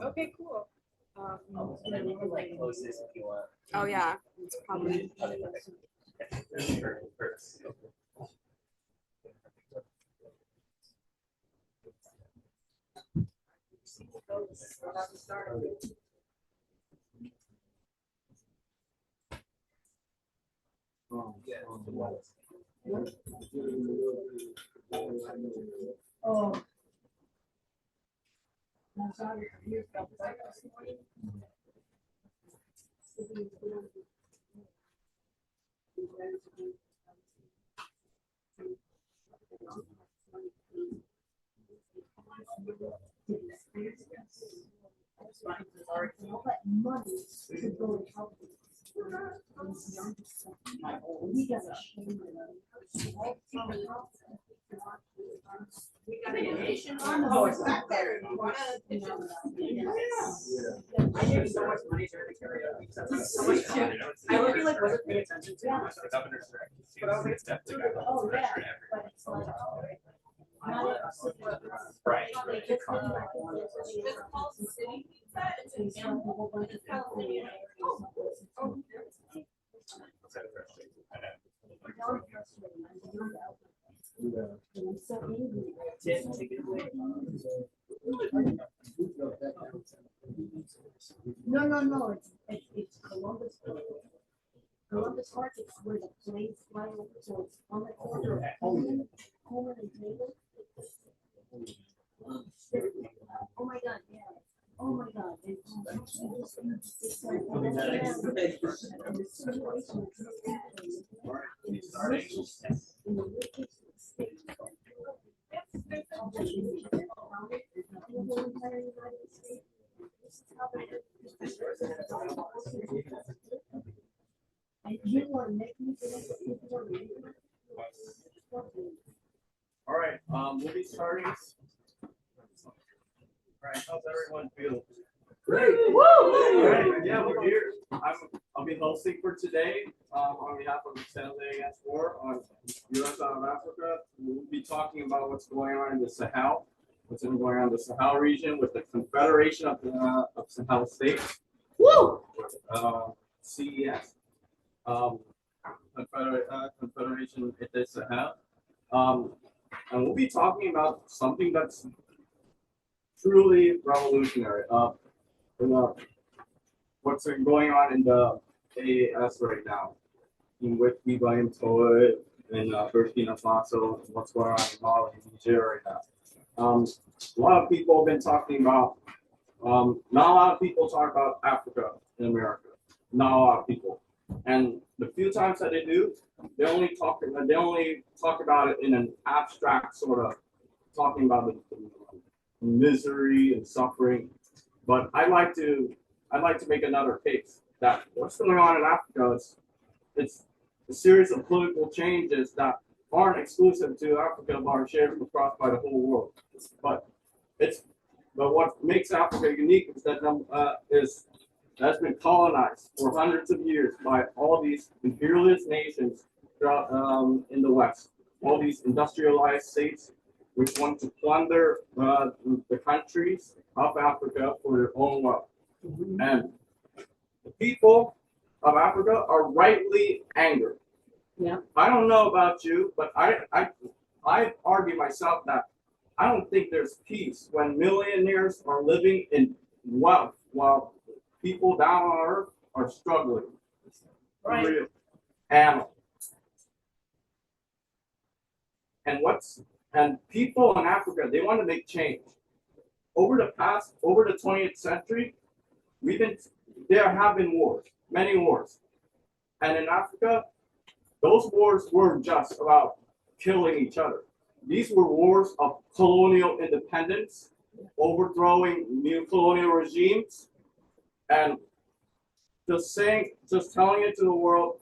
Okay, cool. And then you can like close this if you want. Oh yeah, it's probably. Oh. Money to go and help them. We got a shame. We got a donation. Oh, it's back there. You wanna? I gave so much money to the karaoke. So much fun. I would be like, wasn't paying attention to much the governor's direct. But I was like, it's definitely got Oh, yeah, but it's like. right. It's called City Pizza. It's in California. No, it's Columbus. Columbus Park is where the planes fly over, so it's on the corner of Coleman and Taylor. Oh my God, yeah. Oh my God. And you want to make me All right, we'll be starting. All right, how's everyone feel? Great. Woo! All right, yeah, we're here. I'll be hosting for today on behalf of the Stanley Against War on U.S. out of Africa. We'll be talking about what's going on in the Sahel, what's been going on in the Sahel region with the Confederation of Sahel States. Woo! CES. Confederation of the Sahel. And we'll be talking about something that's truly revolutionary. What's going on in the AAS right now, in which we got into it in Burkina Faso, and what's going on in Mali and Niger right now. A lot of people have been talking about, not a lot of people talk about Africa in America. Not a lot of people. And the few times that they do, they only talk about it in an abstract sort of talking about the misery and suffering. But I'd like to make another case that what's going on in Africa is it's a series of political changes that aren't exclusive to Africa but are shared across by the whole world. But what makes Africa unique is that that's been colonized for hundreds of years by all these imperialist nations throughout in the West, all these industrialized states which want to plunder the countries of Africa for their own wealth. And the people of Africa are rightly angered. Yeah. I don't know about you, but I argue myself that I don't think there's peace when millionaires are living in wealth while people down on earth are struggling. Right. And people in Africa, they want to make change. Over the 20th century, there have been wars, many wars. And in Africa, those wars weren't just about killing each other. These were wars of colonial independence, overthrowing new colonial regimes, and just telling it to the world,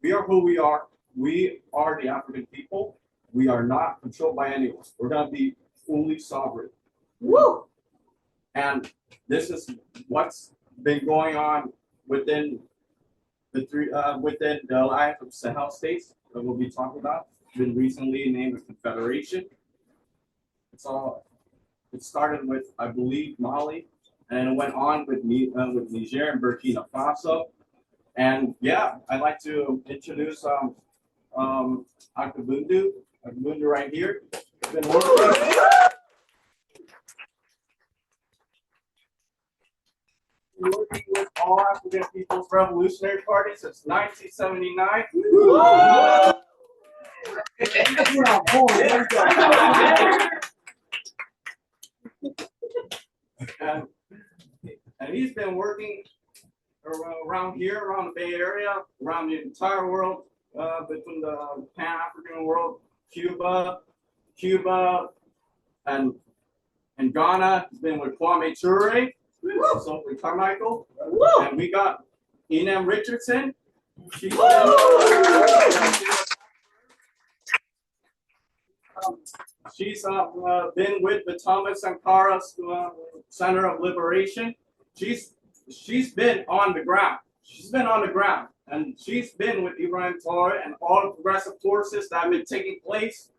we are who we are. We are the African people. We are not controlled by anyone. We're going to be fully sovereign. Woo! And this is what's been going on within the Alliance of Sahel States that we'll be talking about. It's been recently named the Confederation. it started with, I believe, Mali, and it went on with Niger and Burkina Faso. And yeah, I'd like to introduce Akabundu right here. Been working with all African People's Revolutionary Party since 1979. And he's been working around here, around the Bay Area, around the entire world, between the Pan-African world, Cuba, and Ghana. He's been with Kwame Ture, so with Carmichael, and we got Enam Richardson. She's been with the Thomas Sankara Center of Liberation. She's been on the ground. She's been on the ground, and she's been with Ibrahim Traore and all the progressive forces that have been taking place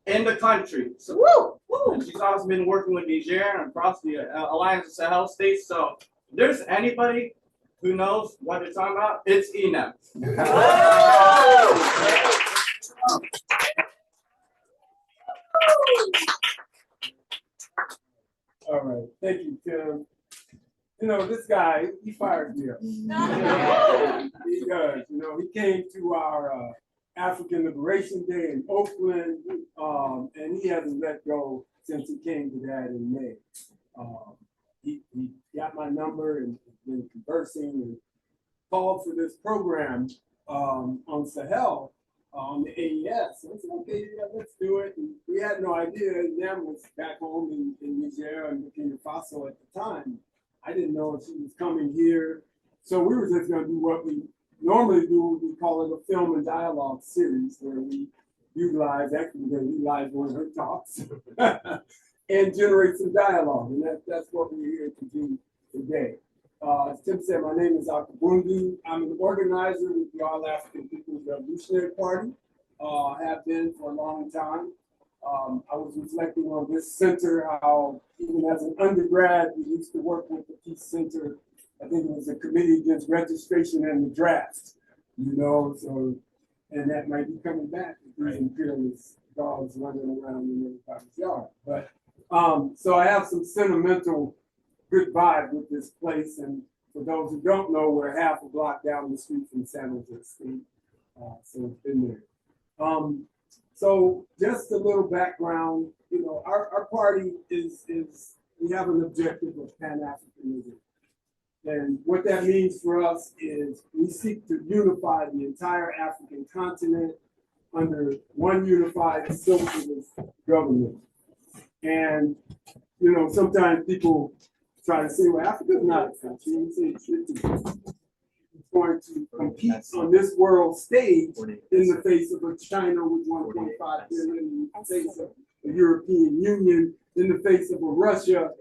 in the country. So, and she's also been working with Niger and across the Alliance of Sahel States. So, if there's anybody who knows what they're talking about, it's Enam. All right, thank you, Tim. You know, this guy, he fired me up. He does. You know, he came to our African Liberation Day in Oakland, and he hasn't let go since he came to that in May. He got my number and been conversing and called for this program on Sahel, on the AES. And I said, okay, yeah, let's do it. And we had no idea. Nam was back home in Niger and Burkina Faso at the time. I didn't know she was coming here. So we were just going to do what we normally do. We call it a film and dialogue series where we utilize one of her talks and generate some dialogue. And that's what we're here to do today. As Tim said, my name is Akabundu. I'm an organizer with the All African People's Revolutionary Party. I have been for a long time. I was reflecting on this center, how even as an undergrad, we used to work with the Peace Center. I think it was a committee against registration and the draft, you know, so, and that might be coming back with these imperialist dogs running around in everybody's yard. But, so I have some sentimental good vibe with this place. And for those who don't know, we're half a block down the street from San Jose State. So it's been there. So just a little background, you know, our party is we have an objective of Pan-Africanism. And what that means for us is we seek to unify the entire African continent under one unified socialist government. And, you know, sometimes people try to say, well, Africa's not a country. You say it's going to compete on this world stage in the face of a China with 1.5 billion, in the face of the European Union, in the face of a Russia.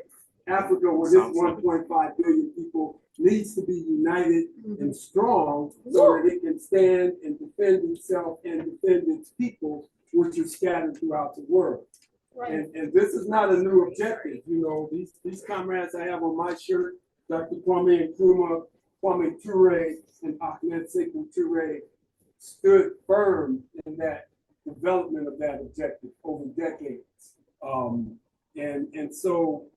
Africa, with its 1.5 billion people, needs to be united and strong so that it can stand and defend itself and defend its people, which are scattered throughout the world. Right. And this is not a new objective. You know, these comrades I have on my shirt, Dr. Kwame Nkrumah, Kwame Ture, and Ahmed Sekou Toure stood firm in that development of that objective over decades. And so,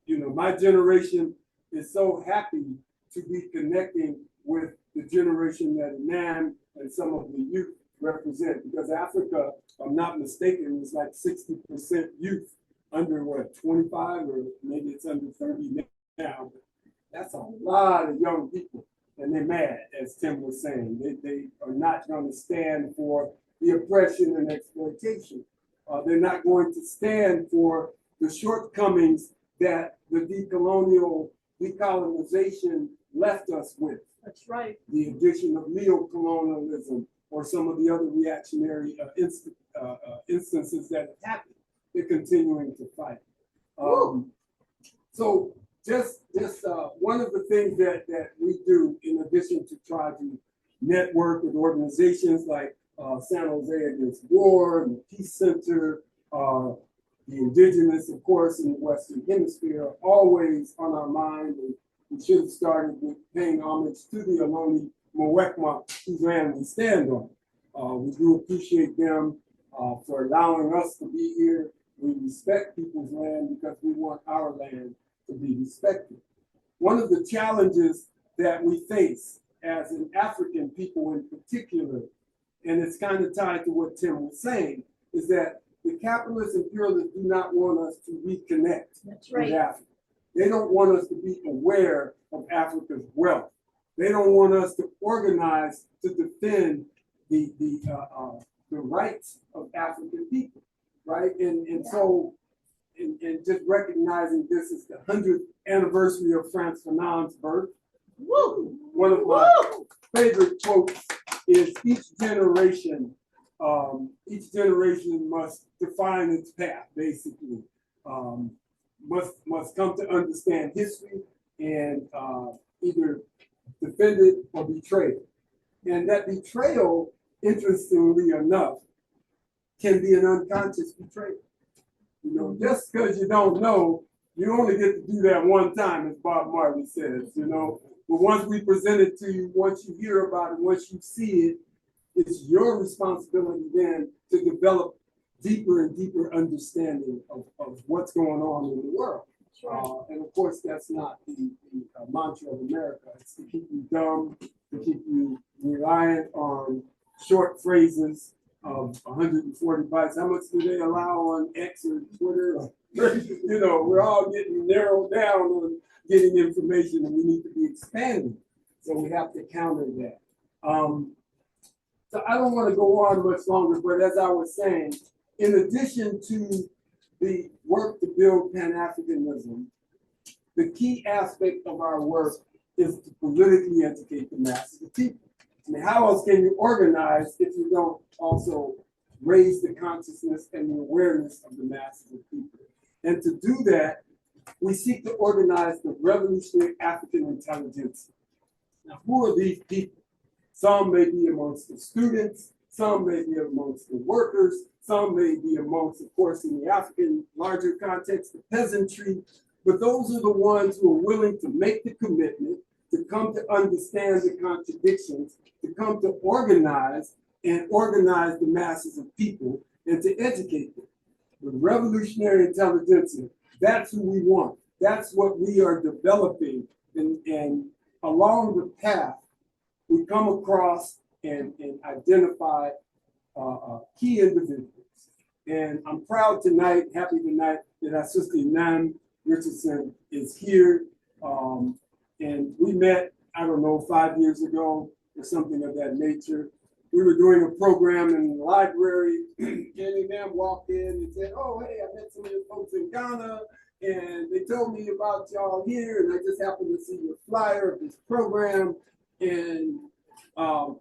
you know, my generation is so happy to be connecting with the generation that Nam and some of the youth represent, because Africa, if I'm not mistaken, is like 60% youth under what, 25, or maybe it's under 30 now. That's a lot of young people, and they're mad, as Tim was saying. They are not going to stand for the oppression and exploitation. They're not going to stand for the shortcomings that the decolonization left us with. That's right. The addition of neo-colonialism or some of the other reactionary instances that have happened. They're continuing to fight. So just one of the things that we do, in addition to try to network with organizations like San Jose Against War, and the Peace Center, the indigenous, of course, in the Western Hemisphere are always on our mind. And we should have started with paying homage to the Ohlone Muwekma, whose land we stand on. We do appreciate them for allowing us to be here. We respect people's land because we want our land to be respected. One of the challenges that we face as an African people in particular, and it's kind of tied to what Tim was saying, is that the capitalists and imperialists do not want us to reconnect with Africa. They don't want us to be aware of Africa's wealth. They don't want us to organize to defend the rights of African people, right? And so, and just recognizing this is the 100th anniversary of Frantz Fanon's birth. Woo! One of my favorite quotes is each generation must define its path, basically. Must come to understand history and either defend it or betray it. And that betrayal, interestingly enough, can be an unconscious betrayal. You know, just because you don't know, you only get to do that one time, as Bob Marley says, you know. But once we present it to you, once you hear about it, once you see it, it's your responsibility then to develop deeper and deeper understanding of what's going on in the world. And of course, that's not the mantra of America. It's to keep you dumb, to keep you reliant on short phrases of 140 bytes. How much do they allow on X or Twitter? You know, we're all getting narrowed down on getting information, and we need to be expanding. So we have to counter that. So I don't want to go on much longer, but as I was saying, in addition to the work to build Pan-Africanism, the key aspect of our work is to politically educate the masses of people. I mean, how else can you organize if you don't also raise the consciousness and the awareness of the masses of people? And to do that, we seek to organize the revolutionary African intelligence. Now, who are these people? Some may be amongst the students, some may be amongst the workers, some may be amongst, of course, in the African larger context, the peasantry, but those are the ones who are willing to make the commitment, to come to understand the contradictions, to come to organize and organize the masses of people and to educate them. The revolutionary intelligentsia, that's who we want. That's what we are developing. And along the path, we come across and identify key individuals. And I'm proud tonight, happy tonight, that our sister Nan Richardson is here. And we met, I don't know, 5 years ago or something of that nature. We were doing a program in the library. Kenny Nam walked in and said, "Oh, hey, I met some of your folks in Ghana, and they told me about y'all here, and I just happened to see your flyer of this program." And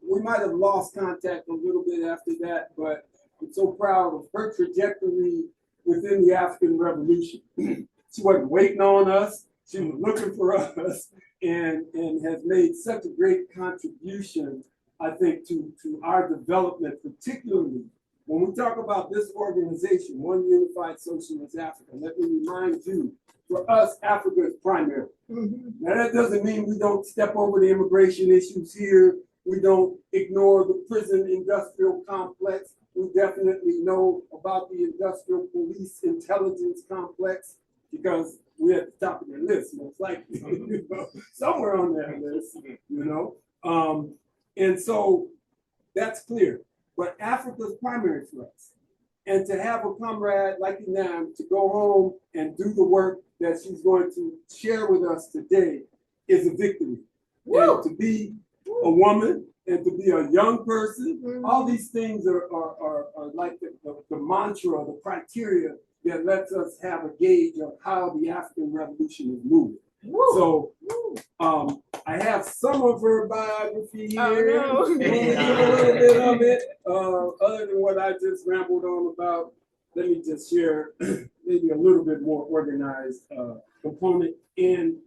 we might have lost contact a little bit after that, but I'm so proud of her trajectory within the African Revolution. She wasn't waiting on us. She was looking for us and has made such a great contribution, I think, to our development, particularly when we talk about this organization, One Unified Socialist Africa. Let me remind you, for us, Africa is primary. Now, that doesn't mean we don't step over the immigration issues here. We don't ignore the prison industrial complex. We definitely know about the industrial police intelligence complex because we're at the top of the list, most likely, you know, somewhere on that list, you know. And so that's clear. But Africa's primary for us. And to have a comrade like Inam to go home and do the work that she's going to share with us today is a victory. Woo! And to be a woman and to be a young person, all these things are like the mantra, the criteria that lets us have a gauge of how the African Revolution is moving. Woo! So I have some of her biography here. Oh, no. A little bit of it. Other than what I just rambled on about, let me just share maybe a little bit more organized component. And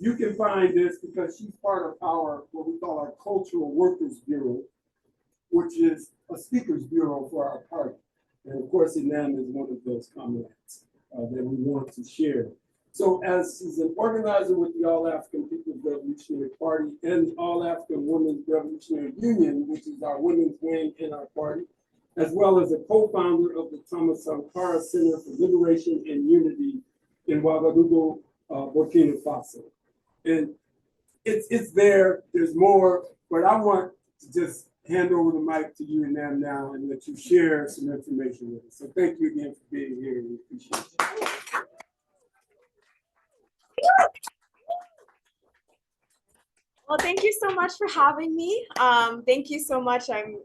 you can find this because she's part of our, what we call our Cultural Workers Bureau, which is a speakers bureau for our party. And of course, Inam is one of those comrades that we want to share. So as an organizer with the All African People's Revolutionary Party and the All African Women's Revolutionary Union, which is our women's wing in our party, as well as a co-founder of the Thomas Sankara Center for Liberation and Unity in Ouagadougou, Burkina Faso. And it's there, there's more, but I want to just hand over the mic to you and them now and let you share some information with us. So thank you again for being here. We appreciate it. Well, thank you so much for having me. Thank you so much. I'm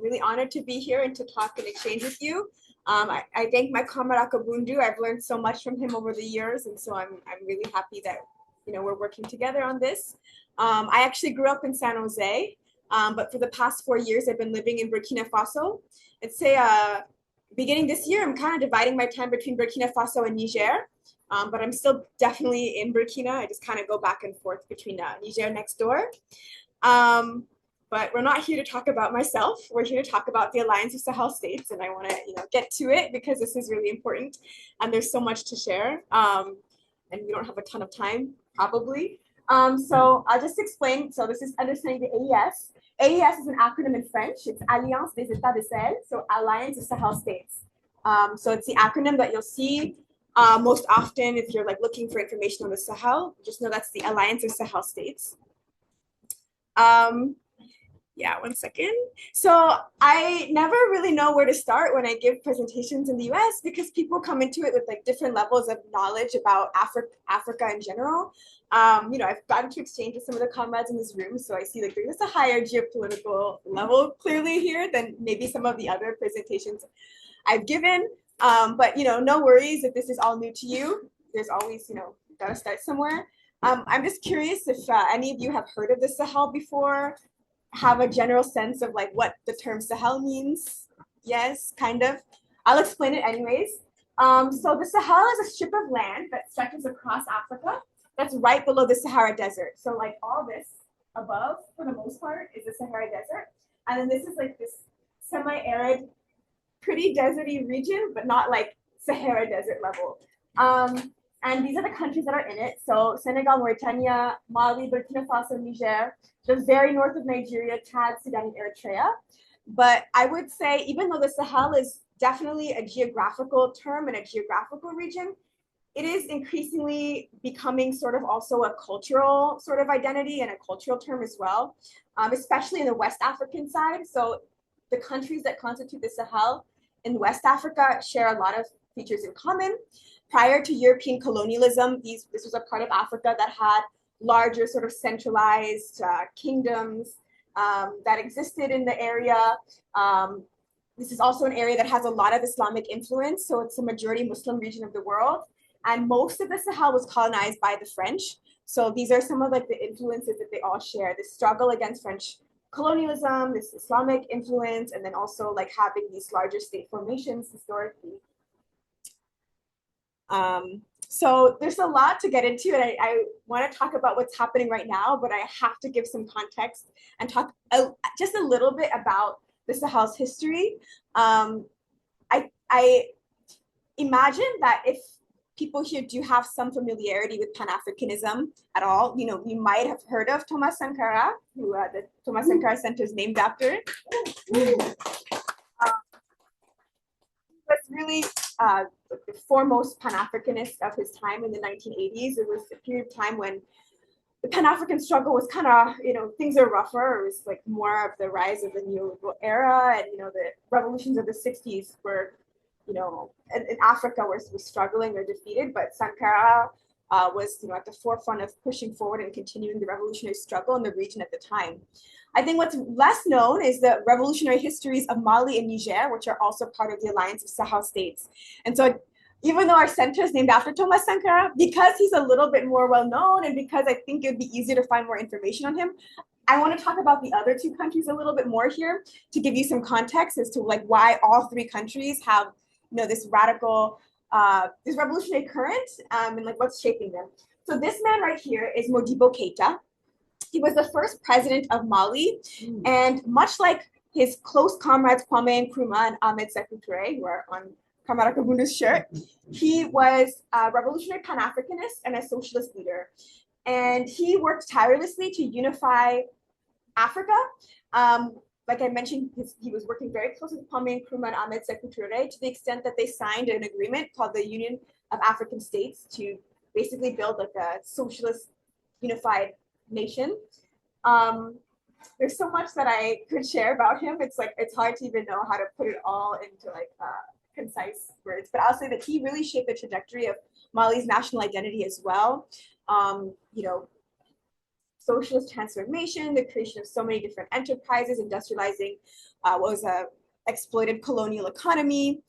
really honored to be here and to talk and exchange with you. I thank my comrade Akabundu. I've learned so much from him over the years, and so I'm really happy that we're working together on this. I actually grew up in San Jose, but for the past 4 years, I've been living in Burkina Faso. I'd say beginning this year, I'm kind of dividing my time between Burkina Faso and Niger. But I'm still definitely in Burkina. I just kind of go back and forth between Niger next door. But we're not here to talk about myself. We're here to talk about the Alliance of Sahel States, and I want to get to it because this is really important, and there's so much to share. And we don't have a ton of time, probably. So I'll just explain. So this is understanding the AES. AES is an acronym in French. It's Alliance des États de Sahel, so Alliance of Sahel States. So it's the acronym that you'll see most often if you're looking for information on the Sahel. Just know that's the Alliance of Sahel States. Yeah, 1 second. So I never really know where to start when I give presentations in the US because people come into it with different levels of knowledge about Africa in general. I've gotten to exchange with some of the comrades in this room, so I see there's a higher geopolitical level clearly here than maybe some of the other presentations I've given. But no worries if this is all new to you. There's always, gotta start somewhere. I'm just curious if any of you have heard of the Sahel before, have a general sense of what the term Sahel means. Yes, kind of. I'll explain it anyways. So the Sahel is a strip of land that stretches across Africa that's right below the Sahara Desert. So all this above, for the most part, is the Sahara Desert. And then this is this semi-arid, pretty deserty region, but not Sahara Desert level. And these are the countries that are in it. So Senegal, Mauritania, Mali, Burkina Faso, Niger, the very north of Nigeria, Chad, Sudan, and Eritrea. But I would say, even though the Sahel is definitely a geographical term and a geographical region, it is increasingly becoming sort of also a cultural sort of identity and a cultural term as well, especially in the West African side. So the countries that constitute the Sahel in West Africa share a lot of features in common. Prior to European colonialism, this was a part of Africa that had larger sort of centralized kingdoms that existed in the area. This is also an area that has a lot of Islamic influence, so it's a majority Muslim region of the world. And most of the Sahel was colonized by the French. So these are some of the influences that they all share, the struggle against French colonialism, this Islamic influence, and then also having these larger state formations historically. So there's a lot to get into, and I want to talk about what's happening right now, but I have to give some context and talk just a little bit about the Sahel's history. I imagine that if people here do have some familiarity with Pan-Africanism at all, you might have heard of Thomas Sankara, who the Thomas Sankara Center is named after. Was really the foremost Pan-Africanist of his time in the 1980s. It was a period of time when the Pan-African struggle was kind of, things are rougher. It was more of the rise of the neoliberal era, and the revolutions of the 60s were, in Africa was struggling or defeated, but Sankara was at the forefront of pushing forward and continuing the revolutionary struggle in the region at the time. I think what's less known is the revolutionary histories of Mali and Niger, which are also part of the Alliance of Sahel States. And so even though our center is named after Thomas Sankara, because he's a little bit more well-known and because I think it'd be easier to find more information on him, I want to talk about the other two countries a little bit more here to give you some context as to why all three countries have this radical, this revolutionary current and what's shaping them. So this man right here is Modibo Keita. He was the first president of Mali, and much like his close comrades Kwame Nkrumah and Ahmed Sekou Toure, who are on Kamara Kabundu's shirt. He was a revolutionary Pan-Africanist and a socialist leader. And he worked tirelessly to unify Africa. Like I mentioned, he was working very closely with Kwame Nkrumah and Ahmed Sekou Toure to the extent that they signed an agreement called the Union of African States to basically build like a socialist unified nation. There's so much that I could share about him. It's hard to even know how to put it all into like concise words. But I'll say that he really shaped the trajectory of Mali's national identity as well. You know, socialist transformation, the creation of so many different enterprises, industrializing what was a exploited colonial economy,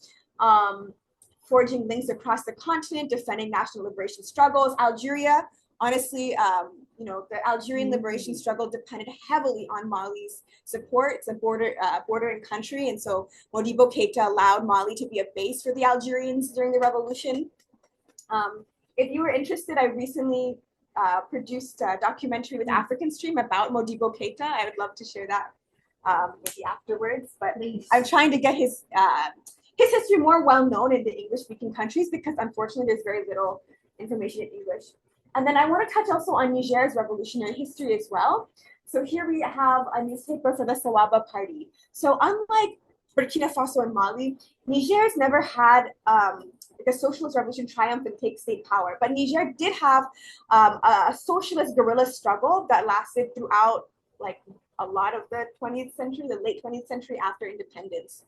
forging links across the continent, defending national liberation struggles. Algeria, honestly, you know, the Algerian liberation struggle depended heavily on Mali's support. It's a bordering country, and so Modibo Keita allowed Mali to be a base for the Algerians during the revolution. If you were interested, I recently produced a documentary with African Stream about Modibo Keita. I would love to share that with you afterwards, but I'm trying to get his history more well known in the English-speaking countries because unfortunately there's very little information in English. And then I want to touch also on Niger's revolutionary history as well. So here we have a newspaper for the Sawaba Party. So unlike Burkina Faso and Mali, Niger's never had the socialist revolution triumph and take state power. But Niger did have a socialist guerrilla struggle that lasted throughout like a lot of the 20th century, the late 20th century after independence.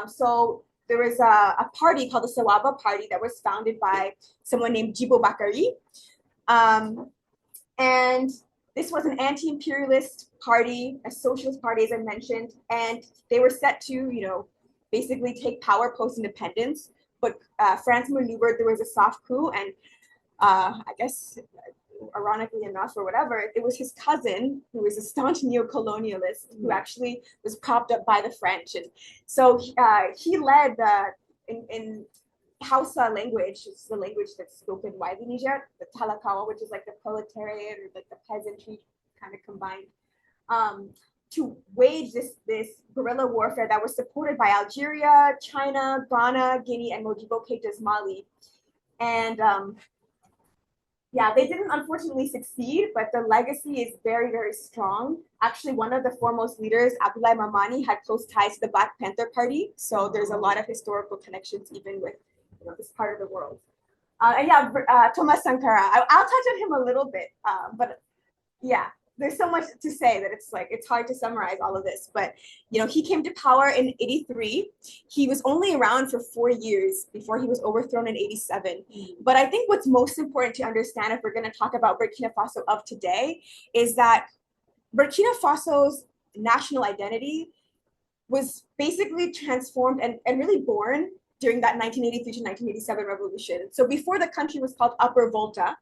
So there was a party called the Sawaba Party that was founded by someone named Jibo Bakari. And this was an anti-imperialist party, a socialist party, as I mentioned, and they were set to, you know, basically take power post-independence. But France maneuvered, there was a soft coup, and I guess, ironically enough or whatever, it was his cousin, who was a staunch neo-colonialist, who actually was propped up by the French. And so he led in Hausa language, it's the language that's spoken widely in Niger, the Talakawa, which is like the proletariat or like the peasantry kind of combined, to wage this guerrilla warfare that was supported by Algeria, China, Ghana, Guinea, and Modibo Keita's Mali. And yeah, they didn't unfortunately succeed, but the legacy is very, very strong. Actually, one of the foremost leaders, Abdoulaye Mamani, had close ties to the Black Panther Party. So there's a lot of historical connections even with this part of the world. And yeah, Thomas Sankara, I'll touch on him a little bit, but yeah, there's so much to say that it's hard to summarize all of this. But you know, he came to power in '83. He was only around for 4 years before he was overthrown in '87. But I think what's most important to understand if we're going to talk about Burkina Faso of today is that Burkina Faso's national identity was basically transformed and really born during that 1983 to 1987 revolution. So before, the country was called Upper Volta,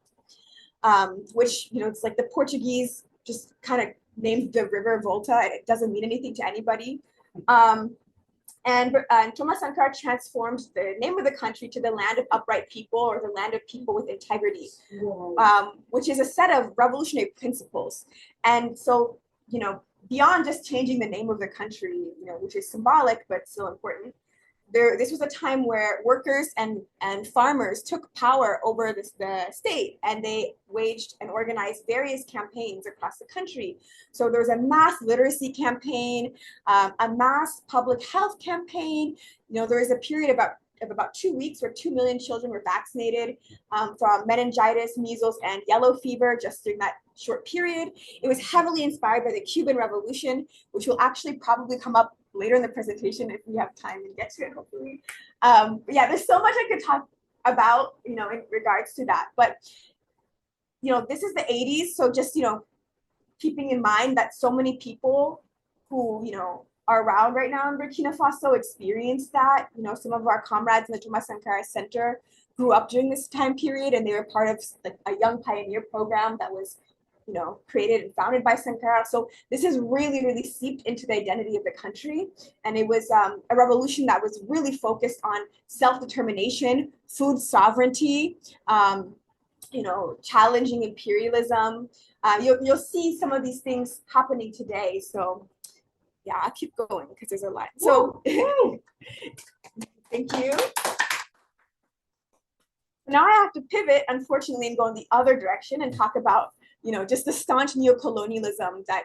which, you know, it's like the Portuguese just kind of named the river Volta, and it doesn't mean anything to anybody. And Thomas Sankara transformed the name of the country to the land of upright people, or the land of people with integrity, which is a set of revolutionary principles. And so, you know, beyond just changing the name of the country, you know, which is symbolic but still important, this was a time where workers and farmers took power over the state, and they waged and organized various campaigns across the country. So there was a mass literacy campaign, a mass public health campaign. You know, there was a period of about 2 weeks where 2 million children were vaccinated from meningitis, measles, and yellow fever just during that short period. It was heavily inspired by the Cuban Revolution, which will actually probably come up later in the presentation if we have time and get to it, hopefully. Yeah, there's so much I could talk about, you know, in regards to that. But, you know, this is the 80s. So just, you know, keeping in mind that so many people who, you know, are around right now in Burkina Faso experienced that. You know, some of our comrades in the Thomas Sankara Center grew up during this time period, and they were part of like a young pioneer program that was, you know, created and founded by Sankara. So this is really, really seeped into the identity of the country. And it was a revolution that was really focused on self-determination, food sovereignty, you know, challenging imperialism. You'll see some of these things happening today. So yeah, I'll keep going because there's a lot. So thank you. Now I have to pivot, unfortunately, and go in the other direction and talk about, just the staunch neocolonialism that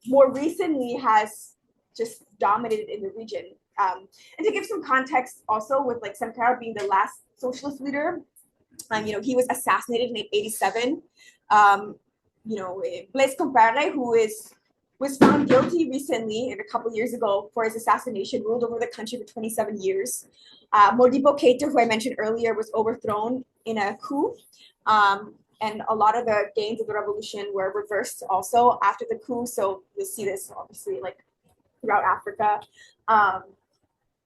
more recently has just dominated in the region. And to give some context also with like Sankara being the last socialist leader, he was assassinated in 1987. Blaise Compaoré, who was found guilty recently, a couple years ago, for his assassination, ruled over the country for 27 years. Modibo Keïta, who I mentioned earlier, was overthrown in a coup. And a lot of the gains of the revolution were reversed also after the coup. So you'll see this obviously like throughout Africa.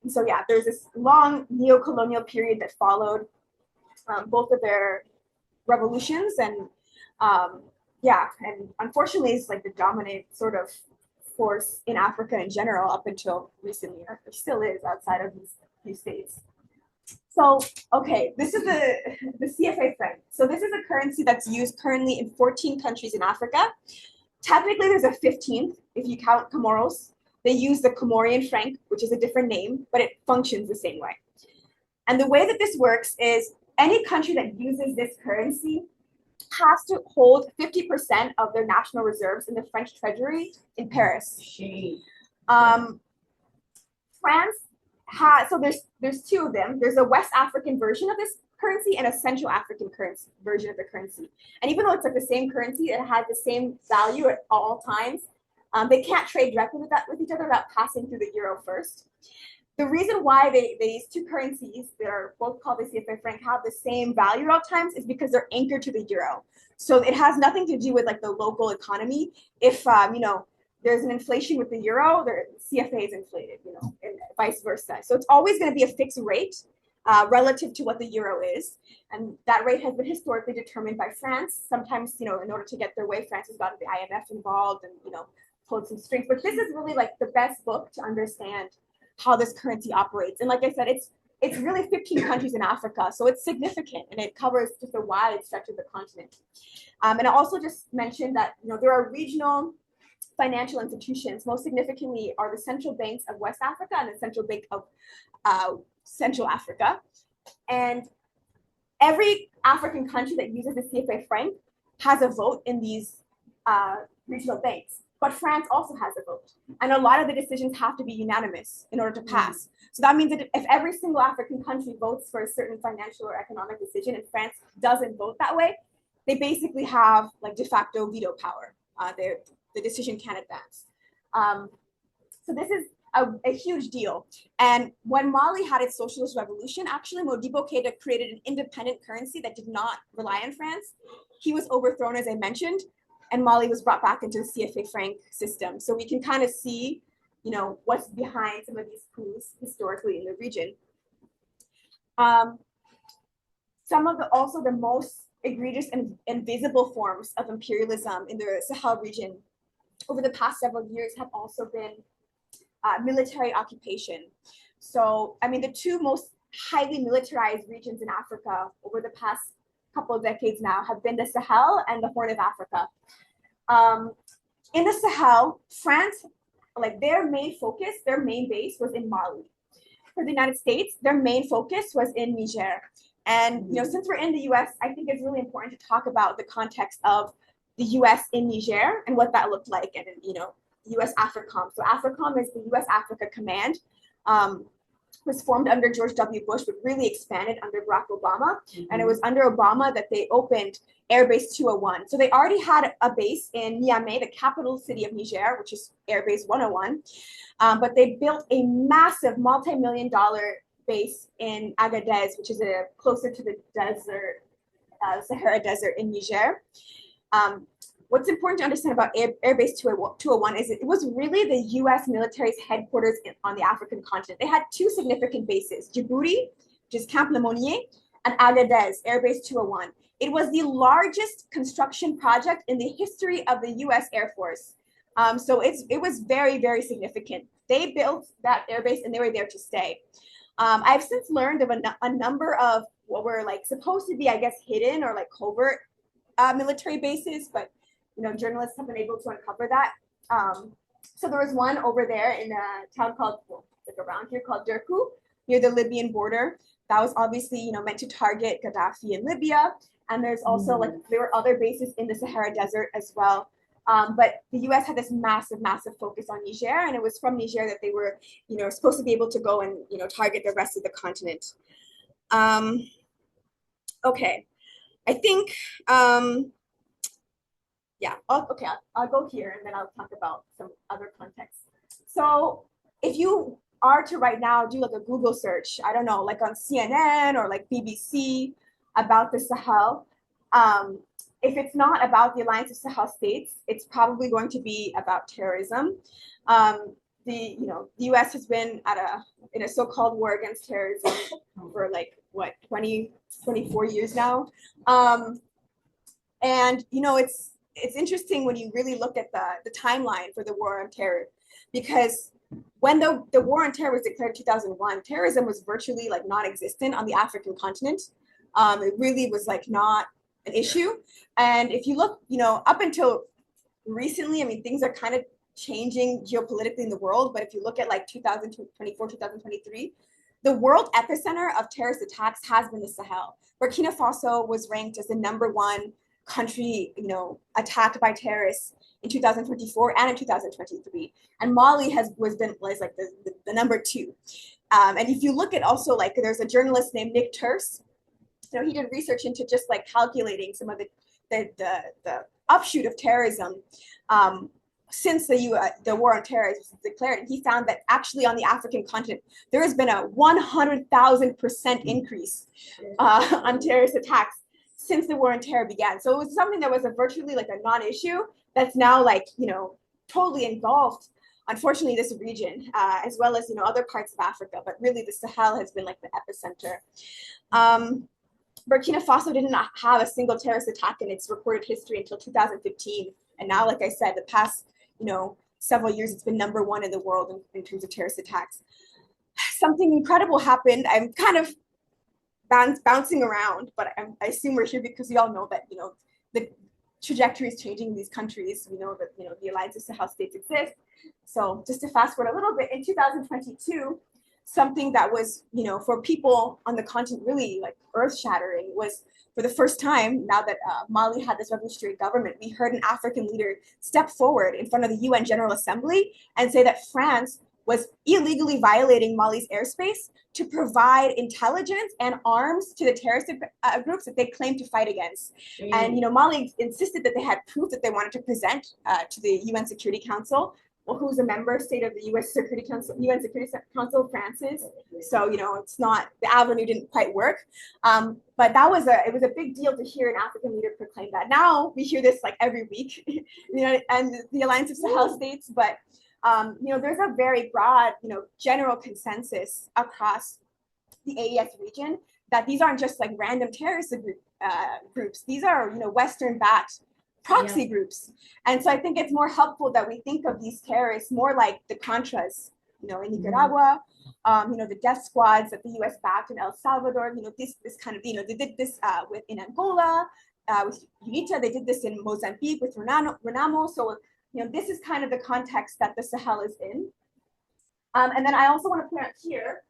So yeah, there's this long neo-colonial period that followed both of their revolutions, and and unfortunately it's like the dominant sort of force in Africa in general up until recently, or still is outside of these few states. So, okay, this is the CFA franc. So this is a currency that's used currently in 14 countries in Africa. Technically, there's a 15th if you count Comoros. They use the Comorian franc, which is a different name, but it functions the same way. And the way that this works is any country that uses this currency has to hold 50% of their national reserves in the French treasury in Paris. France has, so there's two of them. There's a West African version of this currency and a Central African currency version of the currency. And even though it's like the same currency, it has the same value at all times. They can't trade directly with each other without passing through the euro first. The reason why these two currencies that are both called the CFA franc have the same value at all times is because they're anchored to the euro. So it has nothing to do with like the local economy. If there's an inflation with the euro, the CFA is inflated, and vice versa. So it's always going to be a fixed rate relative to what the euro is, and that rate has been historically determined by France. Sometimes, in order to get their way, France has gotten the IMF involved and pulled some strings. But this is really like the best book to understand how this currency operates. And like I said, it's really 15 countries in Africa, so it's significant and it covers just a wide stretch of the continent. And I also just mentioned that there are regional financial institutions. Most significantly are the central banks of West Africa and the central bank of Central Africa. And every African country that uses the CFA franc has a vote in these regional banks. But France also has a vote. And a lot of the decisions have to be unanimous in order to pass. So that means that if every single African country votes for a certain financial or economic decision and France doesn't vote that way, they basically have like de facto veto power. The decision can't advance. So this is a huge deal. And when Mali had its socialist revolution, actually Modibo Keïta created an independent currency that did not rely on France. He was overthrown, as I mentioned, and Mali was brought back into the CFA franc system. So we can kind of see, what's behind some of these coups historically in the region. Some of the most egregious and visible forms of imperialism in the Sahel region over the past several years have also been military occupation. So, the two most highly militarized regions in Africa over the past couple of decades now have been the Sahel and the Horn of Africa. In the Sahel, France, like their main base was in Mali. For the United States, their main focus was in Niger. And since we're in the US, I think it's really important to talk about the context of the US in Niger and what that looked like, and US AFRICOM. So AFRICOM is the US Africa Command. Was formed under George W. Bush, but really expanded under Barack Obama. And it was under Obama that they opened Air Base 201. So they already had a base in Niamey, the capital city of Niger, which is Air Base 101. But they built a massive multi-million-dollar base in Agadez, which is closer to the desert, Sahara Desert in Niger. What's important to understand about Air Base 201 is it was really the US military's headquarters on the African continent. They had two significant bases, Djibouti, which is Camp Lemonnier, and Agadez, Air Base 201. It was the largest construction project in the history of the US Air Force. So it was very, very significant. They built that air base and they were there to stay. I've since learned of a number of what were like supposed to be, I guess, hidden or like covert military bases, but journalists have been able to uncover that. So there was one over there in a town called, well, like around here, called Dirku, near the Libyan border. That was obviously, meant to target Gaddafi in Libya. And there's also there were other bases in the Sahara Desert as well. But the U.S. had this massive, massive focus on Niger, and it was from Niger that they were, supposed to be able to go and, target the rest of the continent. Okay, I think, yeah, I'll go here and then I'll talk about some other context. So if you are to right now do like a Google search, I don't know, like on CNN or like BBC about the Sahel, if it's not about the Alliance of Sahel States, it's probably going to be about terrorism. The U.S. has been in a so-called war against terrorism for like what 24 years now, and it's interesting when you really look at the timeline for the war on terror, because when the war on terror was declared in 2001, terrorism was virtually like non-existent on the African continent. It really was like not an issue. And if you look, up until recently, I mean, things are kind of changing geopolitically in the world. But if you look at like 2024, 2023, the world epicenter of terrorist attacks has been the Sahel. Burkina Faso was ranked as the #1 country, attacked by terrorists in 2024 and in 2023. And Mali was like the #2. And if you look at also like there's a journalist named Nick Turse, he did research into just like calculating some of the offshoot of terrorism since the war on terror was declared. And he found that actually on the African continent, there has been a 100,000% increase on terrorist attacks since the war on terror began. So it was something that was virtually like a non-issue that's now like, totally engulfed, unfortunately, this region, as well as, other parts of Africa. But really the Sahel has been like the epicenter. Burkina Faso did not have a single terrorist attack in its recorded history until 2015. And now, like I said, the past, several years, it's been #1 in the world in terms of terrorist attacks. Something incredible happened. I'm kind of bouncing around, but I assume we're here because we all know that, the trajectory is changing in these countries. We know that, the Alliance of Sahel States exists. So just to fast forward a little bit, in 2022, something that was, for people on the continent really like earth-shattering was, for the first time, now that Mali had this revolutionary government, we heard an African leader step forward in front of the UN General Assembly and say that France was illegally violating Mali's airspace to provide intelligence and arms to the terrorist groups that they claimed to fight against. And Mali insisted that they had proof that they wanted to present to the UN Security Council. Well, who's a member state of the UN Security Council, France is. So, it's not, the avenue didn't quite work. But it was a big deal to hear an African leader proclaim that. Now we hear this like every week, and the Alliance of Sahel States, but there's a very broad, general consensus across the AES region that these aren't just like random terrorist groups. These are, Western-backed proxy groups. And so I think it's more helpful that we think of these terrorists more like the Contras, in Nicaragua, the death squads that the U.S. backed in El Salvador, this kind of, they did this in Angola, with UNITA, they did this in Mozambique with Renamo. So, this is kind of the context that the Sahel is in. And then I also want to point out here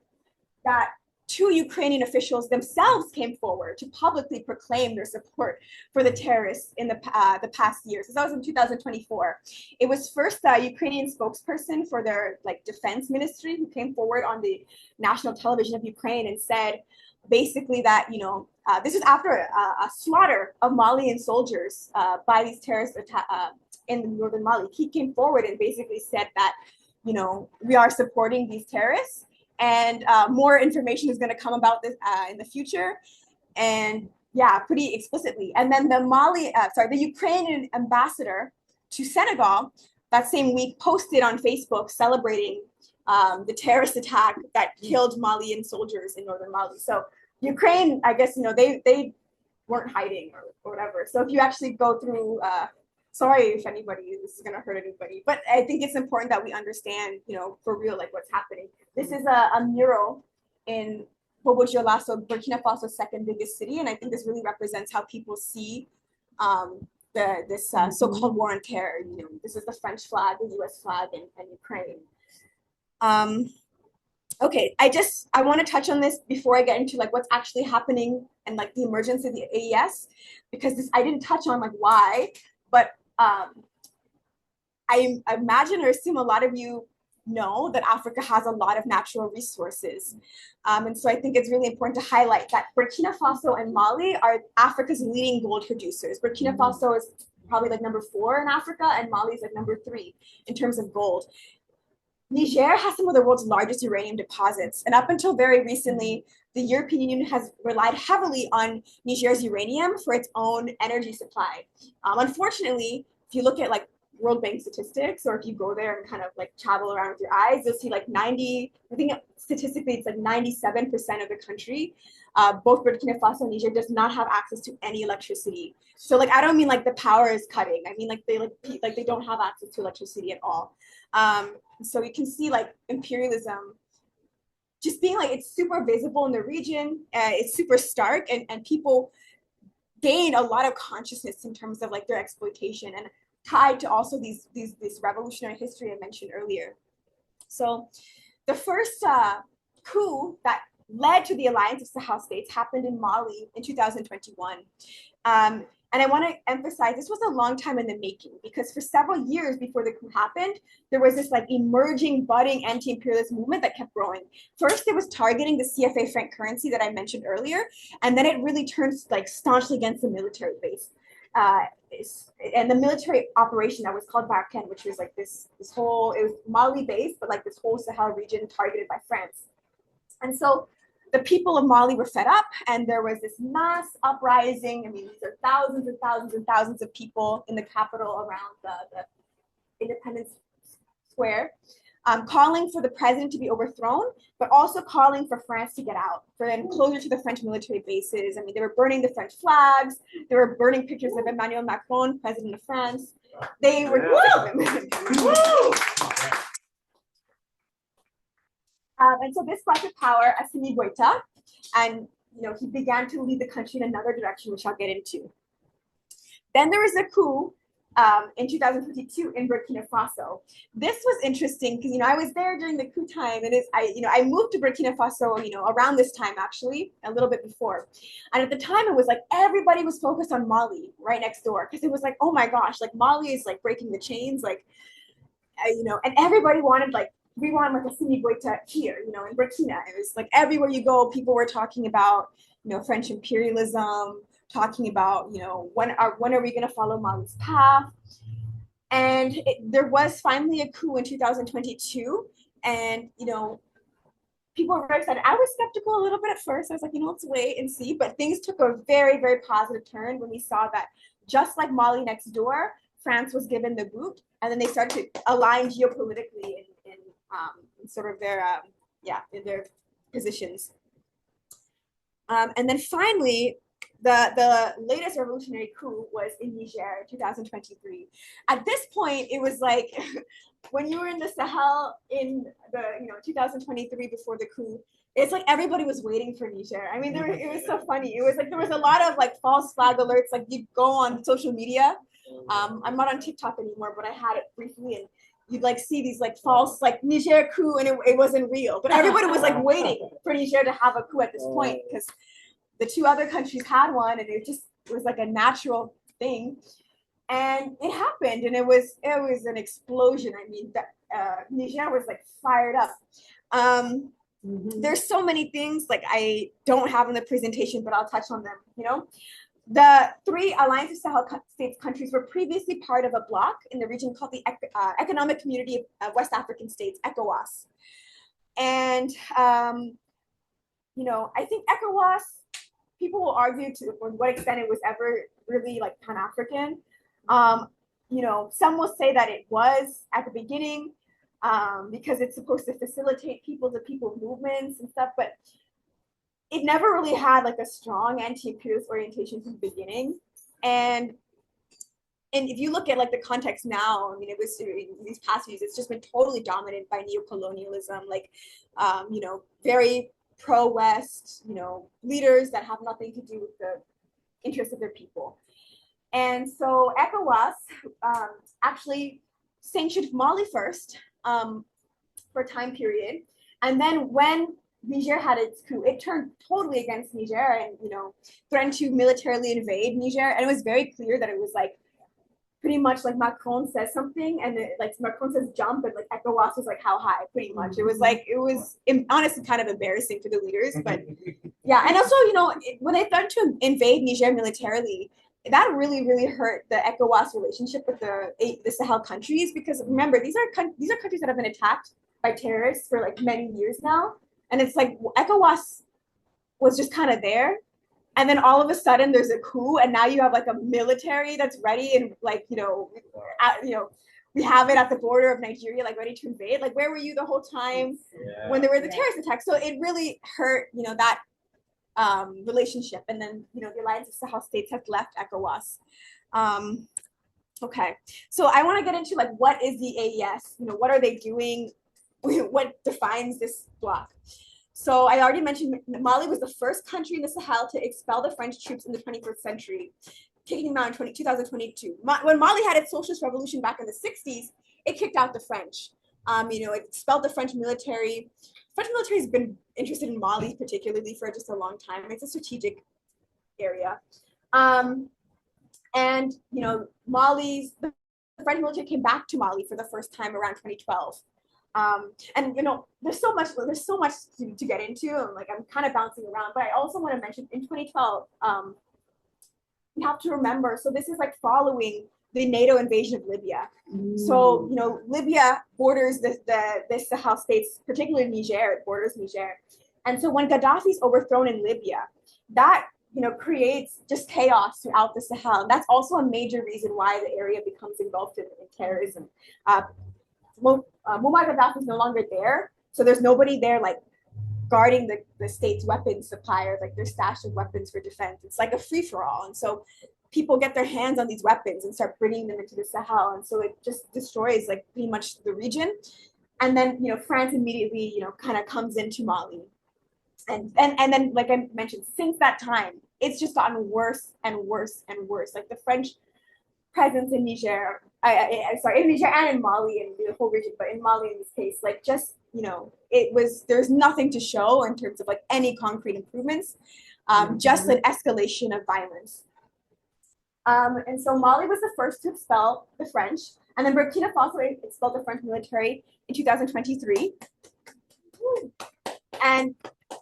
that 2 Ukrainian officials themselves came forward to publicly proclaim their support for the terrorists in the past years. So that was in 2024. It was first a Ukrainian spokesperson for their defense ministry who came forward on the national television of Ukraine and said basically that, this is after a slaughter of Malian soldiers by these terrorists in northern Mali. He came forward and basically said that, we are supporting these terrorists. And more information is going to come about this in the future, and yeah, pretty explicitly. And then the Ukrainian ambassador to Senegal that same week posted on Facebook celebrating the terrorist attack that killed Malian soldiers in northern Mali. So Ukraine, I guess, they weren't hiding or whatever. So if you actually go through, sorry if this is going to hurt anybody, but I think it's important that we understand, for real, what's happening. This is a mural in Bobo-Dioulasso, Burkina Faso's second biggest city. And I think this really represents how people see this so-called war on terror. You know, this is the French flag, the U.S. flag, and Ukraine. Okay, I want to touch on this before I get into like what's actually happening and like the emergence of the AES, because I didn't touch on like why, but I imagine or assume a lot of you know that Africa has a lot of natural resources. And so I think it's really important to highlight that Burkina Faso and Mali are Africa's leading gold producers. Burkina Faso is probably like number 4 in Africa, and Mali is like number 3 in terms of gold. Niger has some of the world's largest uranium deposits, and up until very recently, the European Union has relied heavily on Niger's uranium for its own energy supply. Unfortunately, if you look at like World Bank statistics, or if you go there and kind of like travel around with your eyes, you'll see like I think statistically it's like 97% of the country, both Burkina Faso and Niger, does not have access to any electricity. So like I don't mean like the power is cutting. I mean like they don't have access to electricity at all. So you can see like imperialism just being like, it's super visible in the region. It's super stark, and people gain a lot of consciousness in terms of like their exploitation, and tied to also this revolutionary history I mentioned earlier. So the first coup that led to the Alliance of Sahel States happened in Mali in 2021. And I want to emphasize this was a long time in the making, because for several years before the coup happened, there was this like emerging, budding anti-imperialist movement that kept growing. First, it was targeting the CFA franc currency that I mentioned earlier, and then it really turned like staunchly against the military base. And the military operation that was called Barkhane, which was like this whole, it was Mali based, but like this whole Sahel region targeted by France. And so the people of Mali were fed up, and there was this mass uprising. I mean, these are thousands and thousands and thousands of people in the capital around the Independence Square, calling for the president to be overthrown, but also calling for France to get out, for them closer to the French military bases. I mean, they were burning the French flags. They were burning pictures of Emmanuel Macron, president of France. They were, and so this brought to power Assimi Goïta, and he began to lead the country in another direction, which I'll get into. Then there was a coup in 2022 in Burkina Faso. This was interesting because I was there during the coup time, and I moved to Burkina Faso around this time, actually a little bit before, and at the time it was like everybody was focused on Mali right next door, because it was like, oh my gosh, like Mali is like breaking the chains, like and everybody wanted like, we want like Assimi Goïta here, in Burkina. It was like everywhere you go, people were talking about, French imperialism, talking about, when are we going to follow Mali's path? And there was finally a coup in 2022, and people were very excited. I was skeptical a little bit at first. I was like, let's wait and see. But things took a very, very positive turn when we saw that, just like Mali next door, France was given the boot, and then they started to align geopolitically in sort of their in their positions. And then finally, the latest revolutionary coup was in Niger, 2023. At this point, it was like when you were in the Sahel in the 2023 before the coup, it's like everybody was waiting for Niger. I mean, it was so funny. It was like there was a lot of like false flag alerts. Like you'd go on social media. I'm not on TikTok anymore, but I had it briefly, and you'd like see these like false like Niger coup, and it wasn't real. But everybody was like waiting for Niger to have a coup at this point, because the two other countries had one, and it was like a natural thing. And it happened, and it was an explosion. I mean, Niger was like fired up. There's so many things like I don't have in the presentation, but I'll touch on them. The 3 Alliance of Sahel States countries were previously part of a bloc in the region called the Economic Community of West African States, ECOWAS. And, I think ECOWAS, people will argue to what extent it was ever really like Pan-African. Some will say that it was at the beginning because it's supposed to facilitate people-to-people movements and stuff, but it never really had like a strong anti-imperialist orientation from the beginning. And if you look at like the context now, I mean, it was in these past years, it's just been totally dominated by neocolonialism, like, very pro-West, leaders that have nothing to do with the interests of their people. And so ECOWAS actually sanctioned Mali first for a time period. And then when Niger had its coup, it turned totally against Niger and, threatened to militarily invade Niger. And it was very clear that it was like pretty much like Macron says something and like Macron says jump and like ECOWAS was like how high pretty much. It was honestly kind of embarrassing for the leaders, but yeah. And also, when they threatened to invade Niger militarily, that really, really hurt the ECOWAS relationship with the Sahel countries, because remember, these are countries that have been attacked by terrorists for like many years now. And it's like ECOWAS was just kind of there. And then all of a sudden there's a coup, and now you have like a military that's ready and like, we have it at the border of Nigeria, like ready to invade. Like, where were you the whole time when there were the terrorist attacks? So it really hurt, that relationship. And then, the Alliance of Sahel States has left ECOWAS. Okay, so I want to get into like, what is the AES? What are they doing? What defines this bloc? So I already mentioned Mali was the first country in the Sahel to expel the French troops in the 21st century, kicking them out in 2022. When Mali had its socialist revolution back in the 60s, it kicked out the French. It expelled the French military. French military has been interested in Mali particularly for just a long time. It's a strategic area. The French military came back to Mali for the first time around 2012. There's so much to get into. I'm kind of bouncing around, but I also want to mention in 2012, you have to remember, so this is like following the NATO invasion of Libya. So, Libya borders the Sahel states, particularly Niger, it borders Niger. And so when Gaddafi's overthrown in Libya, that, creates just chaos throughout the Sahel. And that's also a major reason why the area becomes engulfed in terrorism. Muammar Gaddafi is no longer there, so there's nobody there like guarding the state's weapons supply or like their stash of weapons for defense. It's like a free-for-all, and so people get their hands on these weapons and start bringing them into the Sahel, and so it just destroys like pretty much the region. And then France immediately kind of comes into Mali, and then like I mentioned, since that time it's just gotten worse and worse and worse. Like the French presence in Niger, in Niger and in Mali and the whole region, but in Mali in this case, like just, there's nothing to show in terms of like any concrete improvements, just an escalation of violence. And so Mali was the first to expel the French, and then Burkina Faso expelled the French military in 2023. And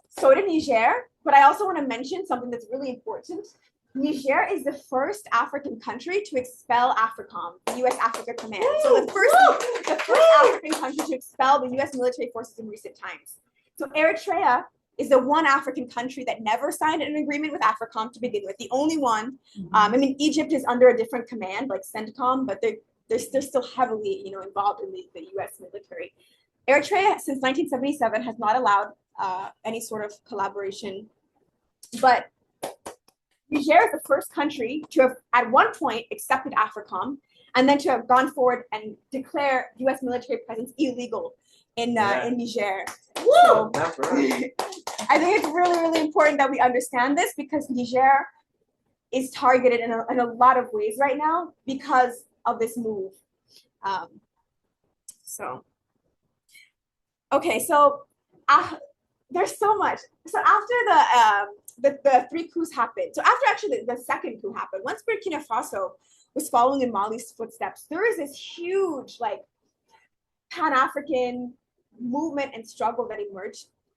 so did Niger, but I also want to mention something that's really important. Niger is the first African country to expel AFRICOM, the U.S. Africa Command. So the first African country to expel the U.S. military forces in recent times. So Eritrea is the one African country that never signed an agreement with AFRICOM to begin with, the only one. Egypt is under a different command, like CENTCOM, but they're still heavily, involved in the U.S. military. Eritrea, since 1977, has not allowed any sort of collaboration, but Niger is the first country to have, at one point, accepted AFRICOM, and then to have gone forward and declare U.S. military presence illegal in Niger. So, I think it's really, really important that we understand this, because Niger is targeted in a lot of ways right now because of this move. There's so much. So after the three coups happened. So after actually the second coup happened, once Burkina Faso was following in Mali's footsteps, there is this huge like Pan-African movement and struggle that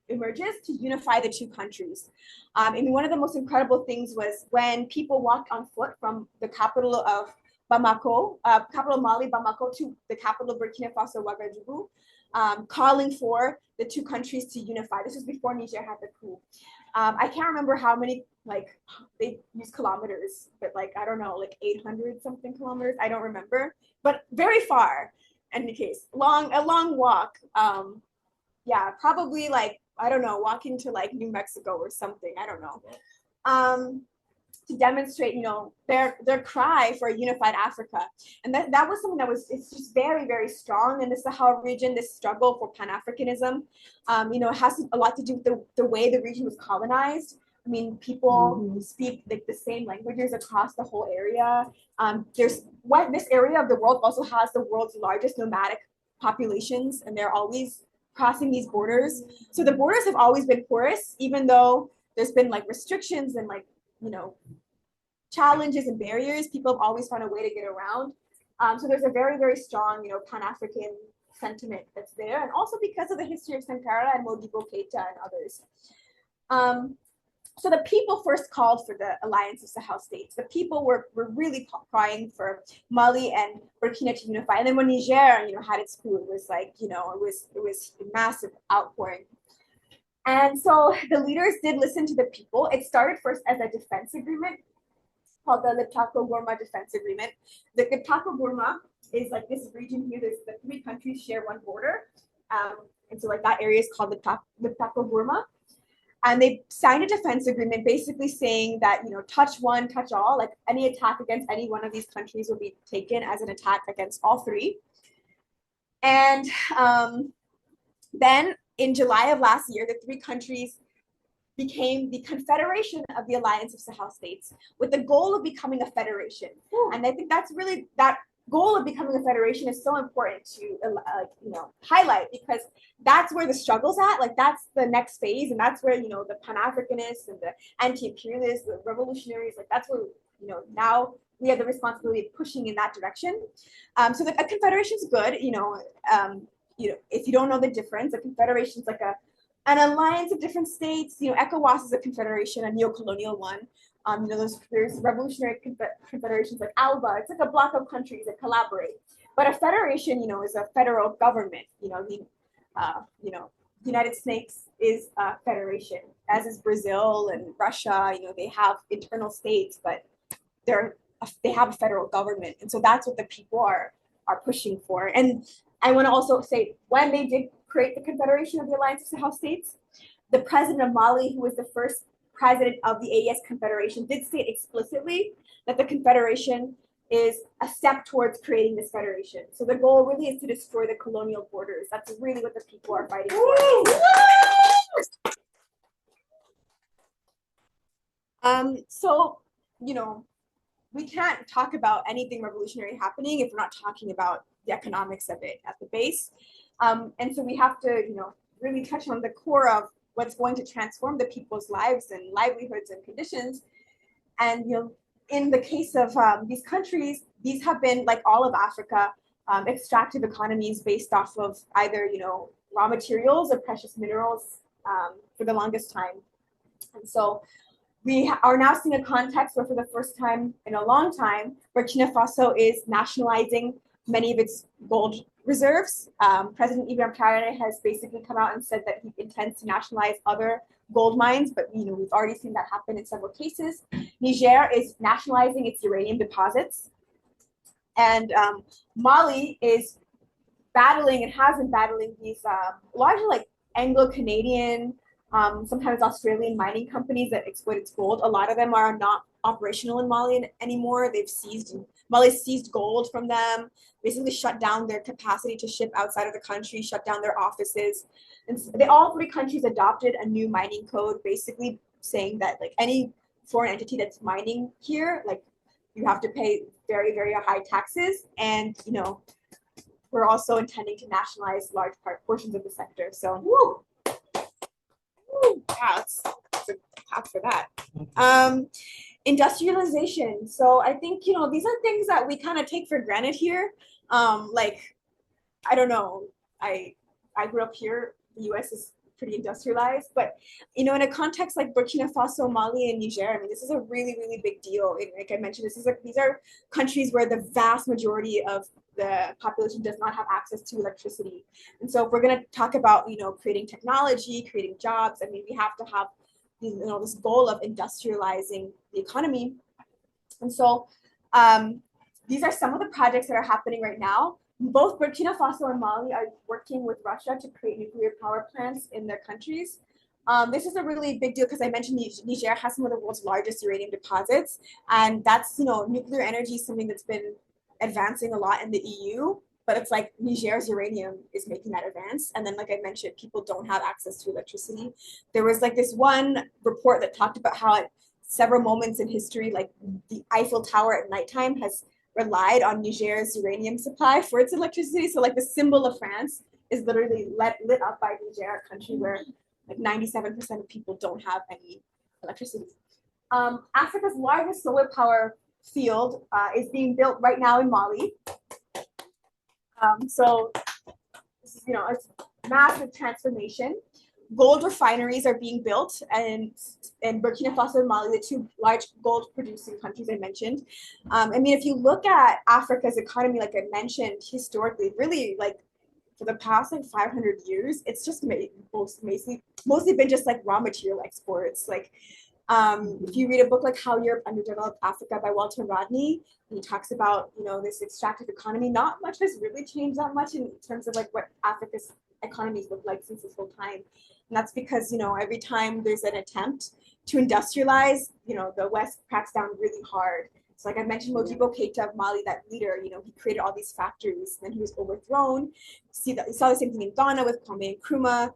emerges to unify the two countries. One of the most incredible things was when people walked on foot from the capital of Bamako, capital of Mali, Bamako, to the capital of Burkina Faso, Ouagadougou, calling for the two countries to unify. This was before Niger had the coup. I can't remember how many, like, they use kilometers, but like, I don't know, like 800 something kilometers. I don't remember, but very far. In any case, a long walk. Probably like, I don't know, walking to like New Mexico or something. I don't know. To demonstrate, their cry for a unified Africa. And that was something it's just very, very strong in the Sahel region, this struggle for Pan-Africanism. It has a lot to do with the way the region was colonized. I mean, people speak like the same languages across the whole area. This area of the world also has the world's largest nomadic populations, and they're always crossing these borders. So the borders have always been porous, even though there's been like restrictions and like, you know, challenges and barriers. People have always found a way to get around. So there's a very, very strong, you know, Pan-African sentiment that's there, and also because of the history of Sankara and Modibo Keita and others. So the people first called for the Alliance of Sahel States. The people were really crying for Mali and Burkina to unify. And then when Niger, you know, had its coup, it was like, you know, it was a massive outpouring. And so the leaders did listen to the people. It started first as a defense agreement called the Liptako-Gourma Defense Agreement. The Liptako-Gourma is like this region here. There's the 3 countries share one border. And so like that area is called Liptako-Gourma. And they signed a defense agreement basically saying that, you know, touch one, touch all, like any attack against any one of these countries will be taken as an attack against all 3. And then in July of last year, the 3 countries became the Confederation of the Alliance of Sahel States with the goal of becoming a federation. And I think that's really, that goal of becoming a federation is so important to you know, highlight, because that's where the struggle's at. Like that's the next phase, and that's where, you know, the Pan-Africanists and the anti-imperialists, the revolutionaries, like that's where, you know, now we have the responsibility of pushing in that direction. So a confederation is good, you know, if you don't know the difference, a confederation is like an alliance of different states. You know, ECOWAS is a confederation, a neo-colonial one. You know, there's revolutionary confederations like ALBA. It's like a block of countries that collaborate. But a federation, you know, is a federal government. You know, the United States is a federation, as is Brazil and Russia. You know, they have internal states, but they have a federal government, and so that's what the people are pushing for. And I want to also say, when they did create the Confederation of the Alliance of Sahel States, the president of Mali, who was the first president of the AES Confederation, did state explicitly that the Confederation is a step towards creating this federation. So the goal really is to destroy the colonial borders. That's really what the people are fighting for. So, you know, we can't talk about anything revolutionary happening if we're not talking about the economics of it at the base. And so we have to, you know, really touch on the core of what's going to transform the people's lives and livelihoods and conditions. And, you know, in the case of these countries, these have been, like all of Africa, extractive economies based off of either, you know, raw materials or precious minerals for the longest time. And so we are now seeing a context where for the first time in a long time, Burkina Faso is nationalizing many of its gold reserves. President Ibrahim Traoré has basically come out and said that he intends to nationalize other gold mines, but, you know, we've already seen that happen in several cases. Niger is nationalizing its uranium deposits. And Mali is battling and has been battling these largely like Anglo-Canadian, sometimes Australian mining companies that exploit its gold. A lot of them are not operational in Mali anymore. Mali's seized gold from them, basically shut down their capacity to ship outside of the country, shut down their offices. And all 3 countries adopted a new mining code, basically saying that like any foreign entity that's mining here, like you have to pay very, very high taxes. And, you know, we're also intending to nationalize large portions of the sector. So, woo! Wow, it's a clap for that. Industrialization. So I think, you know, these are things that we kind of take for granted here. Like, I don't know, I grew up here. The US is pretty industrialized, but, you know, in a context like Burkina Faso, Mali, and Niger, I mean, this is a really, really big deal. And like I mentioned, these are countries where the vast majority of the population does not have access to electricity. And so if we're going to talk about, you know, creating technology, creating jobs, I mean, we have to have, you know, this goal of industrializing the economy. And so these are some of the projects that are happening right now. Both Burkina Faso and Mali are working with Russia to create nuclear power plants in their countries. This is a really big deal because I mentioned Niger has some of the world's largest uranium deposits. And that's, you know, nuclear energy is something that's been advancing a lot in the EU. but it's like Niger's uranium is making that advance. And then, like I mentioned, people don't have access to electricity. There was like this one report that talked about how at several moments in history, like the Eiffel Tower at nighttime has relied on Niger's uranium supply for its electricity. So like the symbol of France is literally lit up by Niger, a country where like 97% of people don't have any electricity. Africa's largest solar power field is being built right now in Mali. So this is, it's massive transformation. Gold refineries are being built in Burkina Faso and Mali, the two large gold producing countries I mentioned. I mean, if you look at Africa's economy, like I mentioned, historically, really like for the past like 500 years, it's just mostly been just like raw material exports. Like if you read a book like How Europe Underdeveloped Africa by Walter Rodney, he talks about, this extractive economy. Not much has really changed that much in terms of like what Africa's economies look like since this whole time. And that's because, every time there's an attempt to industrialize, the West cracks down really hard. So like I mentioned, Modibo Keita of Mali, that leader, he created all these factories, and then he was overthrown. You saw the same thing in Ghana with Kwame Nkrumah.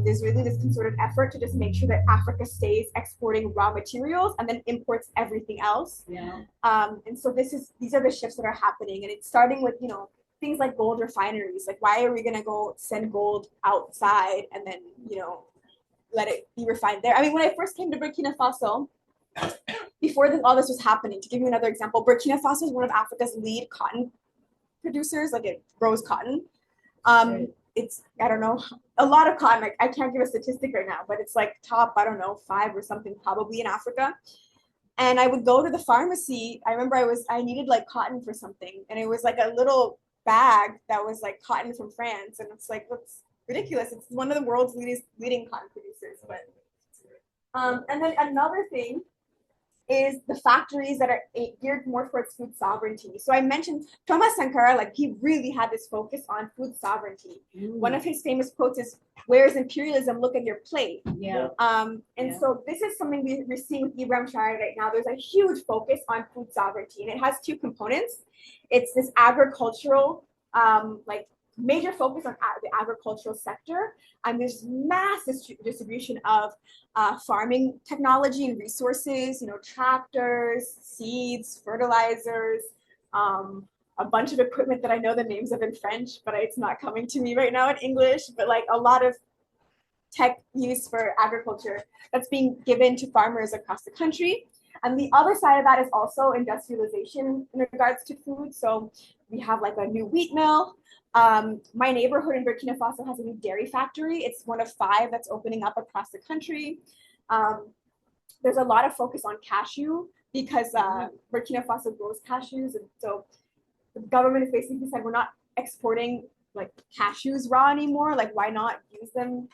There's really this concerted effort to just make sure that Africa stays exporting raw materials and then imports everything else. Yeah. And so these are the shifts that are happening, and it's starting with, things like gold refineries. Like, why are we gonna go send gold outside and then, let it be refined there? I mean, when I first came to Burkina Faso, before all this was happening, to give you another example, Burkina Faso is one of Africa's lead cotton producers. Like, it grows cotton. It's, I don't know, a lot of cotton. Like, I can't give a statistic right now, but it's like top, I don't know, 5 or something probably in Africa. And I would go to the pharmacy. I remember I needed like cotton for something, and it was like a little bag that was like cotton from France, and it's like, that's ridiculous. It's one of the world's leading cotton producers. But and then another thing is the factories that are geared more towards food sovereignty. So I mentioned Thomas Sankara, like he really had this focus on food sovereignty. One of his famous quotes is, "Where is imperialism? Look at your plate." Yeah. So this is something we're seeing with Ibrahim Traore right now. There's a huge focus on food sovereignty, and it has two components. It's this agricultural, major focus on the agricultural sector, and there's massive distribution of farming technology and resources, tractors, seeds, fertilizers, a bunch of equipment that I know the names of in French, but it's not coming to me right now in English, but like a lot of tech use for agriculture that's being given to farmers across the country. And the other side of that is also industrialization in regards to food. So we have like a new wheat mill. My neighborhood in Burkina Faso has a new dairy factory. It's one of 5 that's opening up across the country. There's a lot of focus on cashew because Burkina Faso grows cashews. And so the government has basically said, we're not exporting like cashews raw anymore. Like, why not use them?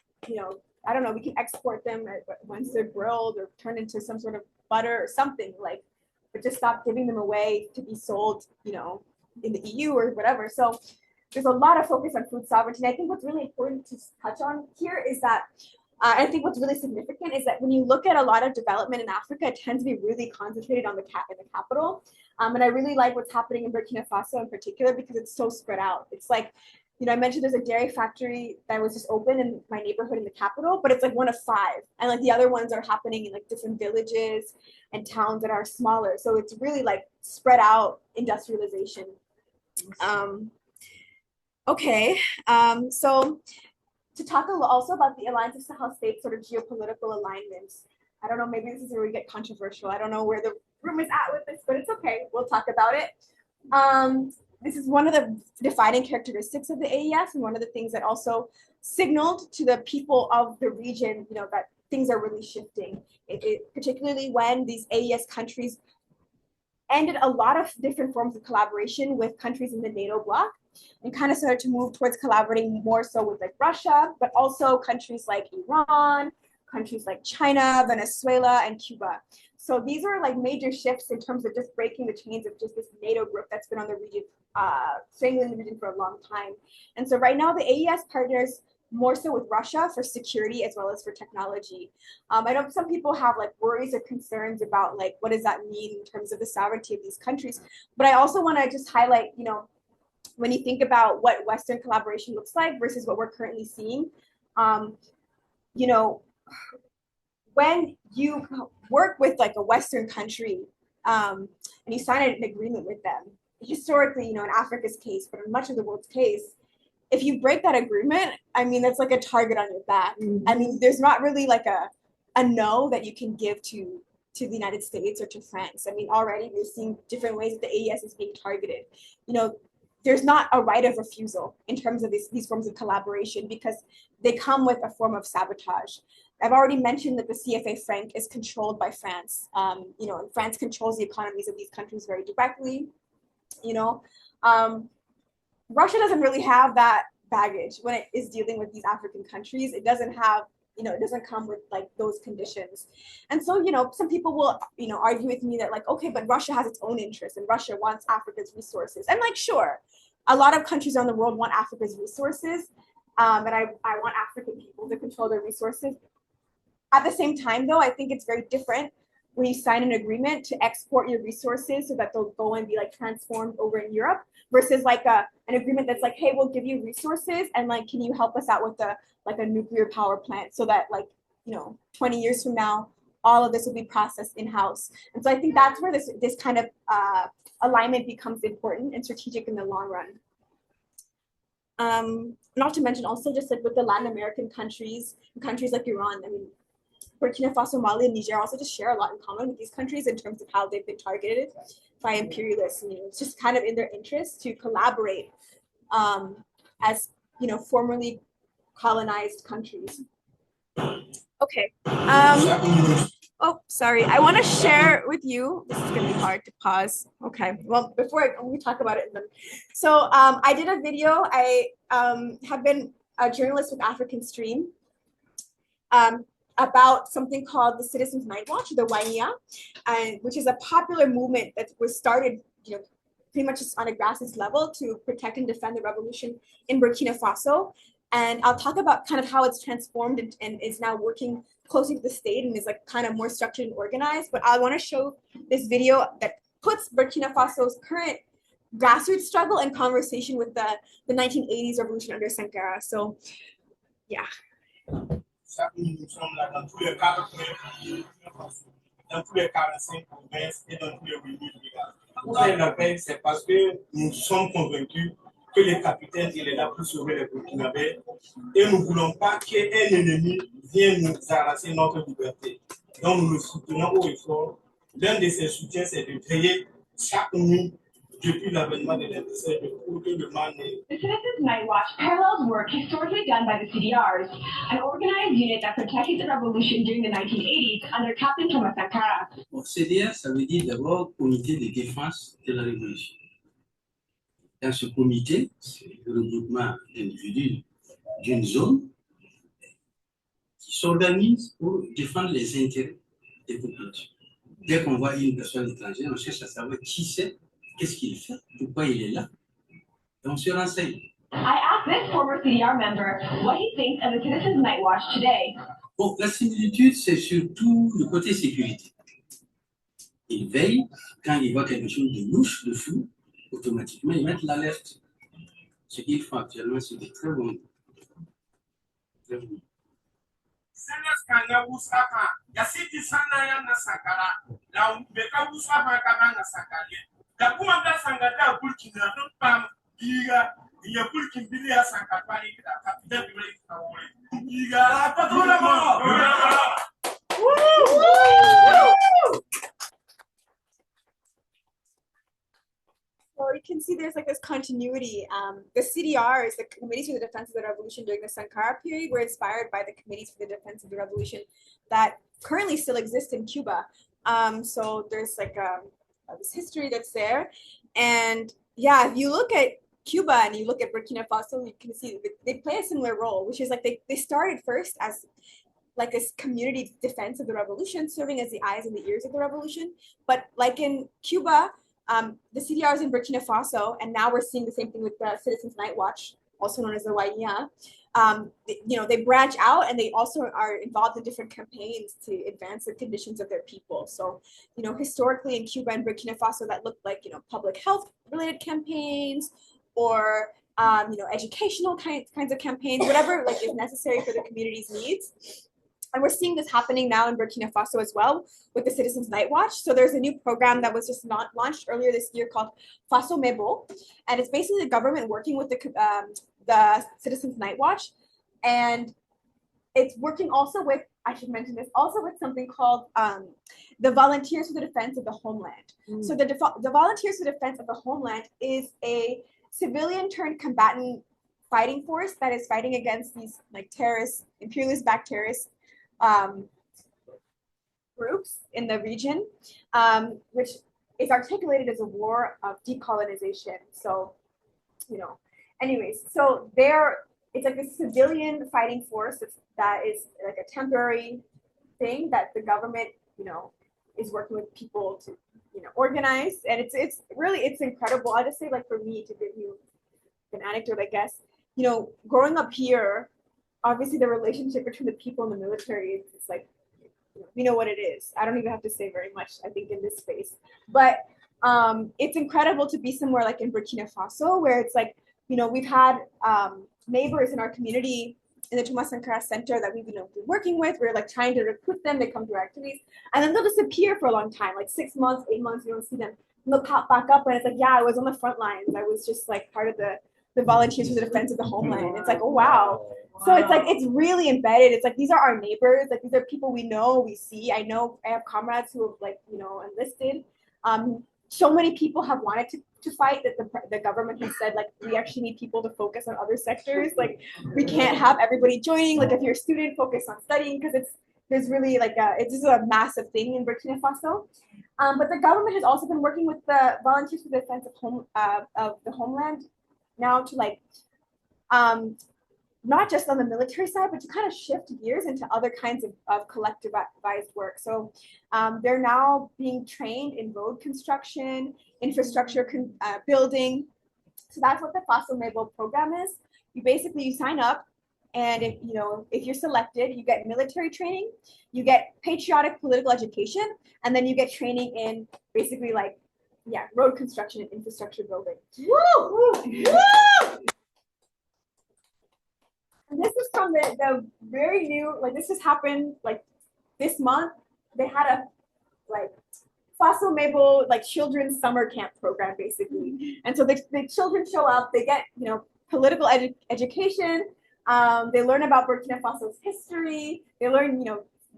I don't know, we can export them once they're grilled or turned into some sort of butter or something, like, but just stop giving them away to be sold, in the EU or whatever. So there's a lot of focus on food sovereignty. And I think what's really important to touch on here is that, I think what's really significant is that when you look at a lot of development in Africa, it tends to be really concentrated on in the capital. And I really like what's happening in Burkina Faso in particular because it's so spread out. It's like, I mentioned there's a dairy factory that was just open in my neighborhood in the capital, but it's like one of 5. And like the other ones are happening in like different villages and towns that are smaller. So it's really like spread out industrialization. So to talk also about the Alliance of Sahel States sort of geopolitical alignments. I don't know, maybe this is where we get controversial. I don't know where the room is at with this, but it's okay. We'll talk about it. This is one of the defining characteristics of the AES, and one of the things that also signaled to the people of the region, that things are really shifting. Particularly when these AES countries ended a lot of different forms of collaboration with countries in the NATO bloc, and kind of started to move towards collaborating more so with like Russia, but also countries like Iran, countries like China, Venezuela, and Cuba. So these are like major shifts in terms of just breaking the chains of just this NATO group that's been on the region, staying in the region for a long time. And so right now the AES partners more so with Russia for security as well as for technology. I know some people have like worries or concerns about like, what does that mean in terms of the sovereignty of these countries? But I also want to just highlight, when you think about what Western collaboration looks like versus what we're currently seeing, you know, when you work with like a Western country and you sign an agreement with them, historically, you know, in Africa's case, but in much of the world's case, if you break that agreement, I mean, that's like a target on your back. I mean, there's not really like a no that you can give to the United States or to France. I mean, already we're seeing different ways that the AES is being targeted. You know, there's not a right of refusal in terms of these forms of collaboration because they come with a form of sabotage. I've already mentioned that the CFA franc is controlled by France. You know, and France controls the economies of these countries very directly. You know, Russia doesn't really have that baggage when it is dealing with these African countries. It doesn't have, you know, it doesn't come with like those conditions. And so, you know, some people will, you know, argue with me that like, okay, but Russia has its own interests and Russia wants Africa's resources. And like, sure, a lot of countries around the world want Africa's resources. And I want African people to control their resources. At the same time, though, I think it's very different when you sign an agreement to export your resources so that they'll go and be like transformed over in Europe versus like an agreement that's like, hey, we'll give you resources and like, can you help us out with a nuclear power plant so that like, you know, 20 years from now, all of this will be processed in-house. And so I think that's where this kind of alignment becomes important and strategic in the long run. Not to mention also just like with the Latin American countries like Iran, I mean, Burkina Faso, Mali, and Niger also just share a lot in common with these countries in terms of how they've been targeted by imperialists. And, you know, it's just kind of in their interest to collaborate as, you know, formerly colonized countries. Okay. Oh, sorry. I want to share with you. This is going to be hard to pause. Okay. Well, before we talk about it. So I did a video. I have been a journalist with African Stream. About something called the Citizens Night Watch, the YIA, which is a popular movement that was started, you know, pretty much just on a grassroots level to protect and defend the revolution in Burkina Faso. And I'll talk about kind of how it's transformed and is now working closely to the state and is like kind of more structured and organized. But I want to show this video that puts Burkina Faso's current grassroots struggle in conversation with the 1980s revolution under Sankara. So, yeah. Nous sommes là dans tous les cadres, dans tous les 45 provinces et dans tous les réunions du Ghana. Pourquoi il l'appelle, c'est parce que nous sommes convaincus que le capitaine il est là pour sauver les Burkinabés et nous ne voulons pas qu'un ennemi vienne nous arracher notre liberté. Donc nous le soutenons haut et fort. L'un de ses soutiens, c'est de créer chaque nuit depuis l'avènement de l'adversaire de gouvernement. The Citizens Night Watch parallels work historically done by the CDRs, an organized unit that protected the revolution during the 1980s under Captain Thomas Sankara. Bon, CDR, ça veut dire d'abord Comité de défense de la Révolution. Dans ce comité, c'est le regroupement d'individus d'une zone qui s'organise pour défendre les intérêts des populations. Dès qu'on voit une personne étrangère, on cherche à savoir qui c'est, qu'est-ce qu'il fait, pourquoi il est là, et on se renseigne. I asked this former CDR member what he thinks of the Citizens Night Watch today. Bon, la similitude, c'est surtout le côté sécurité. Ils veillent, quand ils voient quelque chose de louche, de flou, automatiquement, ils mettent l'alerte. Ce qu'ils font actuellement, c'est de très bon. Très bon. Well, you can see there's like this continuity. The CDRs, the Committees for the Defense of the Revolution during the Sankara period, were inspired by the Committees for the Defense of the Revolution that currently still exist in Cuba. So there's like this history that's there. And yeah, if you look at Cuba and you look at Burkina Faso, you can see they play a similar role, which is like they started first as like a community defense of the revolution, serving as the eyes and the ears of the revolution. But like in Cuba, the CDRs in Burkina Faso, and now we're seeing the same thing with the Citizens Night Watch, also known as the YIA. They branch out and they also are involved in different campaigns to advance the conditions of their people. So, historically in Cuba and Burkina Faso, that looked like, public health related campaigns or educational kinds of campaigns, whatever like is necessary for the community's needs. And we're seeing this happening now in Burkina Faso as well with the Citizens Night Watch. So there's a new program that was just launched earlier this year called Faso Mebo, and it's basically the government working with the Citizens Night Watch, and it's working also with, I should mention this, also with something called the Volunteers for the Defense of the Homeland. So the Volunteers for the Defense of the Homeland is a civilian turned combatant fighting force that is fighting against these like terrorists, imperialist-backed terrorists groups in the region, which is articulated as a war of decolonization. So, anyways, so it's like a civilian fighting force that is like a temporary thing that the government, is working with people to, organize. And it's really incredible. I'll just say, like, for me, to give you an anecdote, I guess, growing up here, obviously the relationship between the people and the military, it's like, we know what it is. I don't even have to say very much, I think, in this space. But it's incredible to be somewhere like in Burkina Faso, where it's like, we've had neighbors in our community in the Thomas Sankara Center that we've been working with. We're like trying to recruit them. They come to our activities, and then they'll disappear for a long time, like 6 months, 8 months. You don't see them. And they'll pop back up, and it's like, yeah, I was on the front lines. I was just like part of the Volunteers for the Defense of the Homeland. It's like, oh wow. So it's like, it's really embedded. It's like, these are our neighbors. Like, these are people we know, we see. I have comrades who have like, enlisted. So many people have wanted to fight that the government has said, like, we actually need people to focus on other sectors. Like, we can't have everybody joining. Like, if you're a student, focus on studying, because there's really like it's just a massive thing in Burkina Faso. But the government has also been working with the Volunteers for the Defense of the Homeland now to like, not just on the military side, but to kind of shift gears into other kinds of collectivized work. So they're now being trained in road construction, infrastructure building. So that's what the Faso Mebo program is. You sign up, and if you're selected, you get military training, you get patriotic political education, and then you get training in basically like, road construction and infrastructure building. Woo! Woo! And this is from the very new, like, this just happened like this month. They had a like Faso Mebo like children's summer camp program basically. And so the children show up, they get, political education. They learn about Burkina Faso's history. They learn,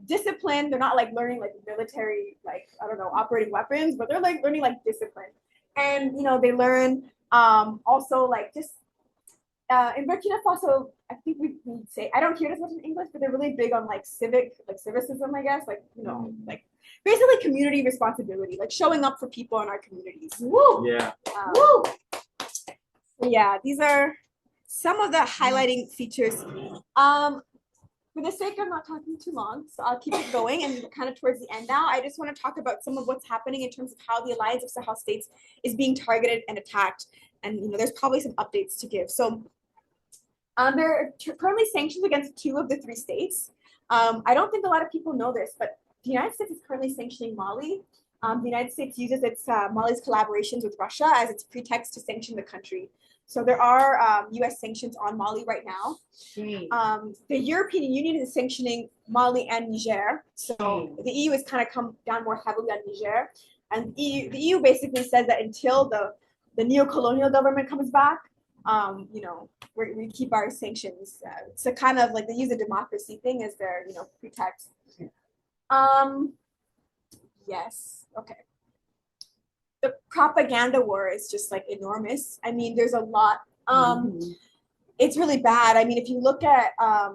discipline. They're not like learning like military, like, I don't know, operating weapons, but they're like learning like discipline. And, they learn also like just in Burkina Faso, I think we say, I don't hear this much in English, but they're really big on like civicism, I guess, like, like basically community responsibility, like showing up for people in our communities. Woo! Yeah. Woo! Yeah, these are some of the highlighting features. For the sake of not talking too long, so I'll keep it going, and kind of towards the end now, I just want to talk about some of what's happening in terms of how the Alliance of Sahel States is being targeted and attacked. And there's probably some updates to give. So there are currently sanctions against 2 of the 3 states. I don't think a lot of people know this, but the United States is currently sanctioning Mali. The United States uses Mali's collaborations with Russia as its pretext to sanction the country. So there are U.S. sanctions on Mali right now. The European Union is sanctioning Mali and Niger. So the EU has kind of come down more heavily on Niger. And the EU basically says that until the neo-colonial government comes back, we keep our sanctions. So kind of like they use a democracy thing as their, pretext. Yes, okay. The propaganda war is just like enormous. I mean, there's a lot. It's really bad. I mean, if you look at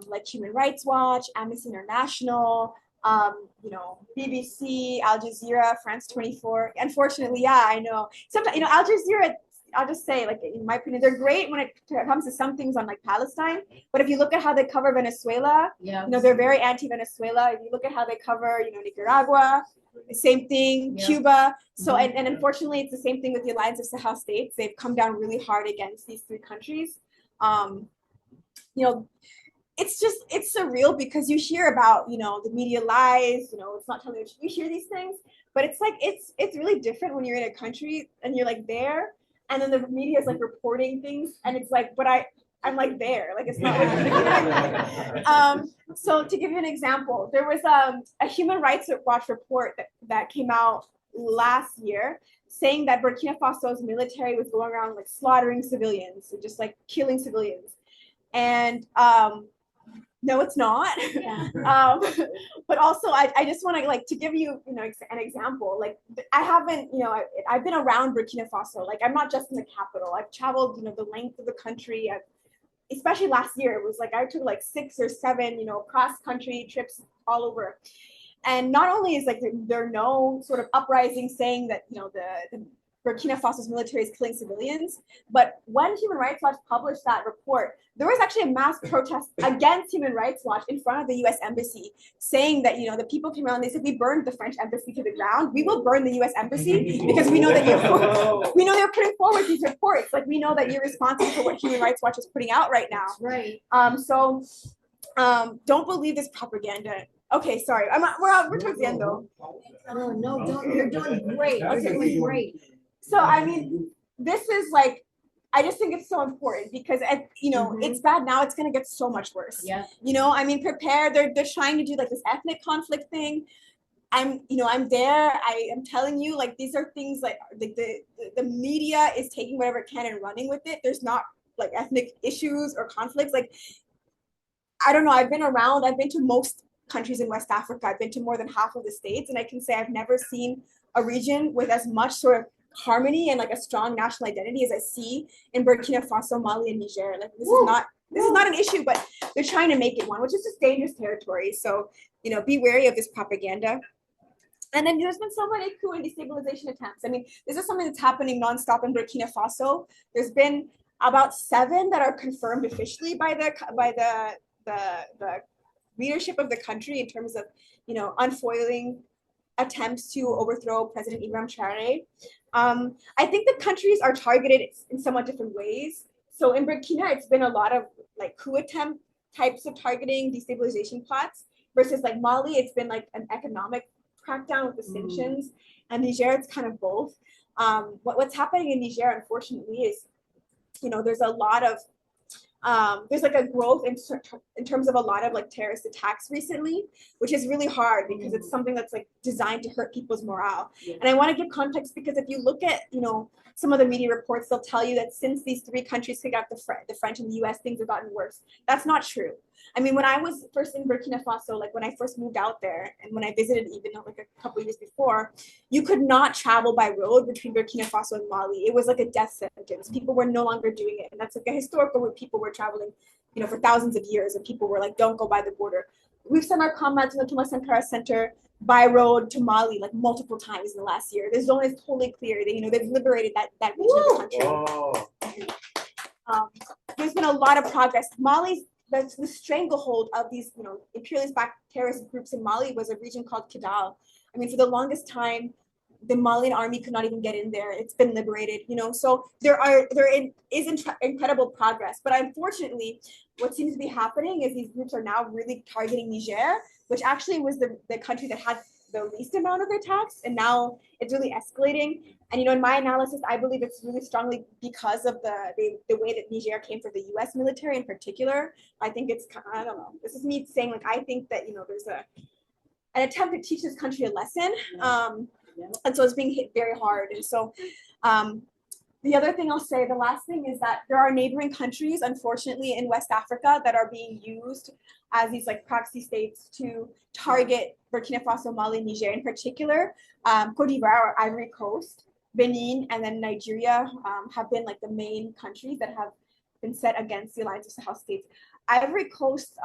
like Human Rights Watch, Amnesty International, BBC, Al Jazeera, France 24. Unfortunately, yeah, I know. Sometimes, Al Jazeera, I'll just say, like, in my opinion, they're great when it comes to some things on like Palestine. But if you look at how they cover Venezuela, they're very anti-Venezuela. If you look at how they cover, Nicaragua, same thing, Cuba. So, and unfortunately, it's the same thing with the Alliance of Sahel States. They've come down really hard against these 3 countries. It's surreal because you hear about, the media lies, it's not telling you hear these things, but it's like, it's really different when you're in a country and you're like there. and then the media is like reporting things, and it's like, but I'm like there, like it's not. So to give you an example, there was a Human Rights Watch report that came out last year saying that Burkina Faso's military was going around like slaughtering civilians, so just like killing civilians, and no, it's not. But also, I just want to like to give you, you know, an example. Like I haven't, you know, I've been around Burkina Faso. Like I'm not just in the capital. I've traveled, you know, the length of the country. Especially last year, it was like I took like 6 or 7, you know, cross country trips all over. And not only is like there are no sort of uprising saying that, you know, the Burkina Faso's military is killing civilians, but when Human Rights Watch published that report, there was actually a mass protest against Human Rights Watch in front of the U.S. Embassy, saying that, you know, the people came around and they said, we burned the French embassy to the ground. We will burn the U.S. Embassy because we know that we know they're putting forward these reports. Like we know that you're responsible for what Human Rights Watch is putting out right now. Right. Don't believe this propaganda. Okay, sorry. We're towards the end though. No, don't. You're doing great. You're doing great. So I mean, this is like, I just think it's so important because you know, it's bad now. It's gonna get so much worse. Yeah. You know, I mean, prepare. They're trying to do like this ethnic conflict thing. I'm there. I am telling you, like these are things like the media is taking whatever it can and running with it. There's not like ethnic issues or conflicts. Like I don't know. I've been to most countries in West Africa. I've been to more than half of the states, and I can say I've never seen a region with as much sort of harmony and like a strong national identity as I see in Burkina Faso, Mali, and Niger. Like this is not an issue, but they're trying to make it one, which is just dangerous territory. So, you know, be wary of this propaganda. And then there's been so many coup and destabilization attempts. I mean, this is something that's happening nonstop in Burkina Faso. There's been about 7 that are confirmed officially by the leadership of the country in terms of, you know, unfoiling attempts to overthrow President Ibrahim Traoré. I think the countries are targeted in somewhat different ways. So in Burkina, it's been a lot of like coup attempt types of targeting, destabilization plots, versus like Mali, it's been like an economic crackdown with the sanctions. And Niger, it's kind of both. What's happening in Niger, unfortunately, is, you know, there's a lot of there's like a growth in terms of a lot of like terrorist attacks recently, which is really hard because it's something that's like designed to hurt people's morale. And I want to give context because if you look at, you know, some of the media reports, they'll tell you that since these 3 countries figured out the French and the US, things have gotten worse. That's not true. I mean, when I was first in Burkina Faso, like when I first moved out there and when I visited even like a couple of years before, you could not travel by road between Burkina Faso and Mali. It was like a death sentence. People were no longer doing it. And that's like a historical where people were traveling, you know, for thousands of years and people were like, don't go by the border. We've sent our comrades in the Thomas Sankara Center by road to Mali like multiple times in the last year. The zone is totally clear. They, you know, they've liberated that region of the country. There's been a lot of progress. Mali's the stranglehold of these, you know, imperialist-backed terrorist groups in Mali was a region called Kidal. I mean, for the longest time, the Malian army could not even get in there. It's been liberated, you know. So there is incredible progress. But unfortunately, what seems to be happening is these groups are now really targeting Niger, which actually was the country that had the least amount of attacks, and now it's really escalating. And you know, in my analysis, I believe it's really strongly because of the way that Niger came for the U.S. military in particular. I think it's, I don't know. This is me saying like I think that, you know, there's an attempt to teach this country a lesson, and so it's being hit very hard. And so the other thing I'll say, the last thing is that there are neighboring countries, unfortunately, in West Africa that are being used as these like proxy states to target Burkina Faso, Mali, Niger in particular. Cote d'Ivoire or Ivory Coast, Benin, and then Nigeria have been like the main countries that have been set against the Alliance of Sahel States. Ivory Coast,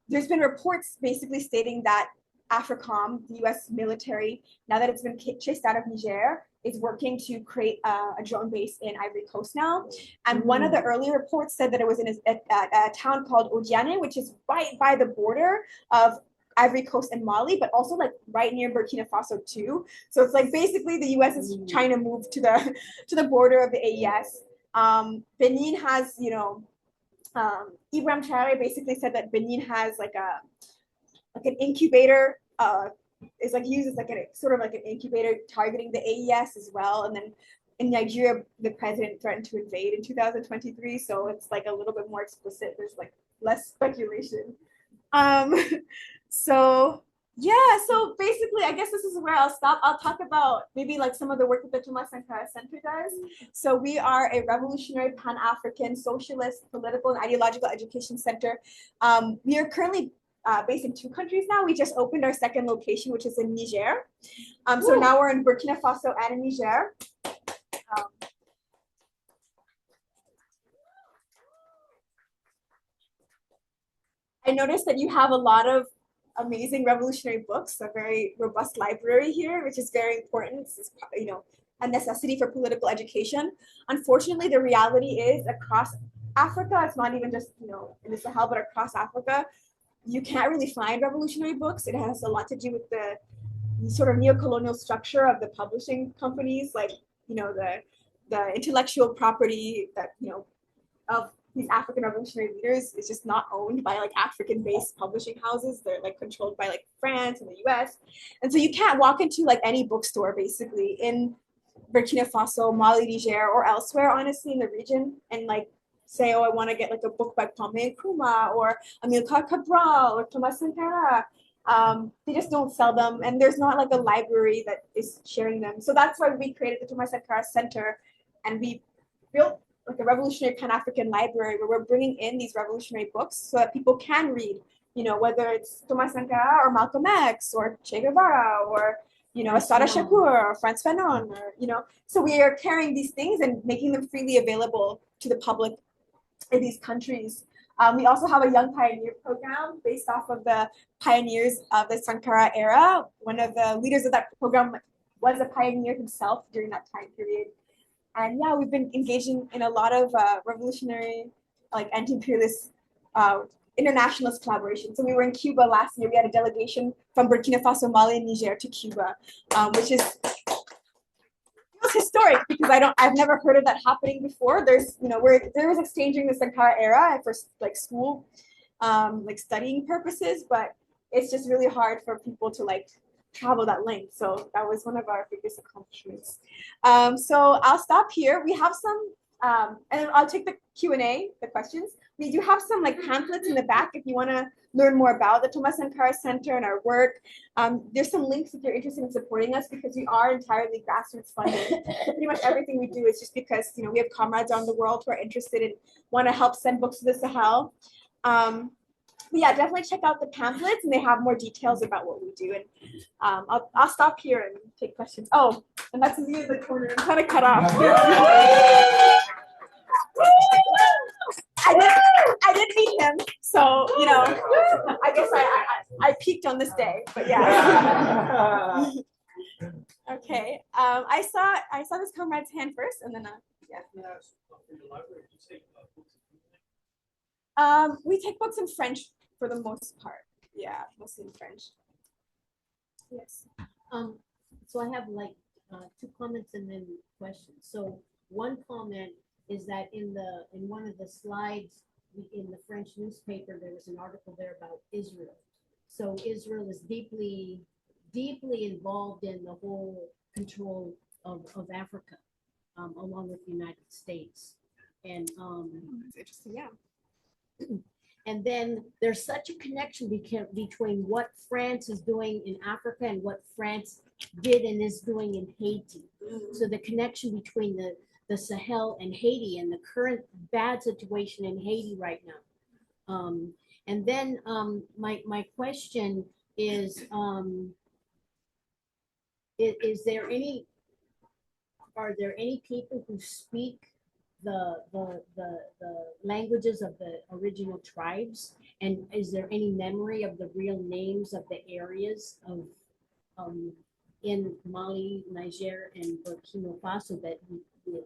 there's been reports basically stating that AFRICOM, the US military, now that it's been chased out of Niger, is working to create a drone base in Ivory Coast now. And one of the early reports said that it was in a town called Odiane, which is right by the border of Ivory Coast and Mali, but also like right near Burkina Faso too. So it's like basically the US is trying to move to the border of the AES. Benin has, you know, Ibrahim Traoré basically said that Benin has like an incubator, is like used as like a sort of like an incubator targeting the AES as well. And then in Nigeria, the president threatened to invade in 2023, so it's like a little bit more explicit. There's like less speculation. So yeah, so basically, I guess this is where I'll stop. I'll talk about maybe like some of the work that the Thomas Sankara Center does. So we are a revolutionary Pan-African socialist political and ideological education center. We are currently based in 2 countries now. We just opened our 2nd location, which is in Niger. So now we're in Burkina Faso and in Niger. I noticed that you have a lot of amazing revolutionary books, a very robust library here, which is very important. This is, you know, a necessity for political education. Unfortunately, the reality is across Africa, it's not even just, you know, in the Sahel, but across Africa, you can't really find revolutionary books. It has a lot to do with the sort of neo-colonial structure of the publishing companies, like, you know, the intellectual property that, you know, of these African revolutionary leaders is just not owned by like African-based publishing houses. They're like controlled by like France and the US. And so you can't walk into like any bookstore basically in Burkina Faso, Mali, Niger, or elsewhere, honestly, in the region and like say, oh, I want to get like a book by Kwame Nkrumah or Amilcar Cabral or Thomas Sankara. They just don't sell them, and there's not like a library that is sharing them. So that's why we created the Thomas Sankara Center, and we built like a revolutionary Pan-African library where we're bringing in these revolutionary books so that people can read, you know, whether it's Thomas Sankara or Malcolm X or Che Guevara or, you know, Assata Shakur or Frantz Fanon, or, you know, so we are carrying these things and making them freely available to the public in these countries. We also have a Young Pioneer program based off of the pioneers of the Sankara era. One of the leaders of that program was a pioneer himself during that time period. And yeah, we've been engaging in a lot of revolutionary, like anti-imperialist internationalist collaboration. So we were in Cuba last year. We had a delegation from Burkina Faso, Mali, and Niger to Cuba, which is historic because I've never heard of that happening before. There's, you know, there was exchange during the Sankara era for like school, like studying purposes, but it's just really hard for people to like travel that length. So that was one of our biggest accomplishments. So I'll stop here. We have some, and I'll take the Q&A, the questions. We do have some like pamphlets in the back if you want to learn more about the Thomas Sankara Center and our work. There's some links if you're interested in supporting us because we are entirely grassroots funded. Pretty much everything we do is just because, you know, we have comrades around the world who are interested and want to help send books to the Sahel. But yeah, definitely check out the pamphlets and they have more details about what we do. And I'll stop here and take questions. Oh, and that's me in the corner. I'm kind of cut off. I did meet him, so you know, I guess I peaked on this day, but yeah. Okay, I saw this comrade's hand first, and then yeah. We take books in French for the most part. Yeah, mostly in French. Yes. So I have like 2 comments and then questions. So one comment is that in one of the slides in the French newspaper, there was an article there about Israel. So Israel is deeply involved in the whole control of Africa, along with the United States. And That's interesting, yeah. And then there's such a connection between what France is doing in Africa and what France did and is doing in Haiti. So the connection between the Sahel and Haiti and the current bad situation in Haiti right now. And then my question is are there any people who speak the languages of the original tribes, and is there any memory of the real names of the areas of in Mali, Niger, and Burkina Faso that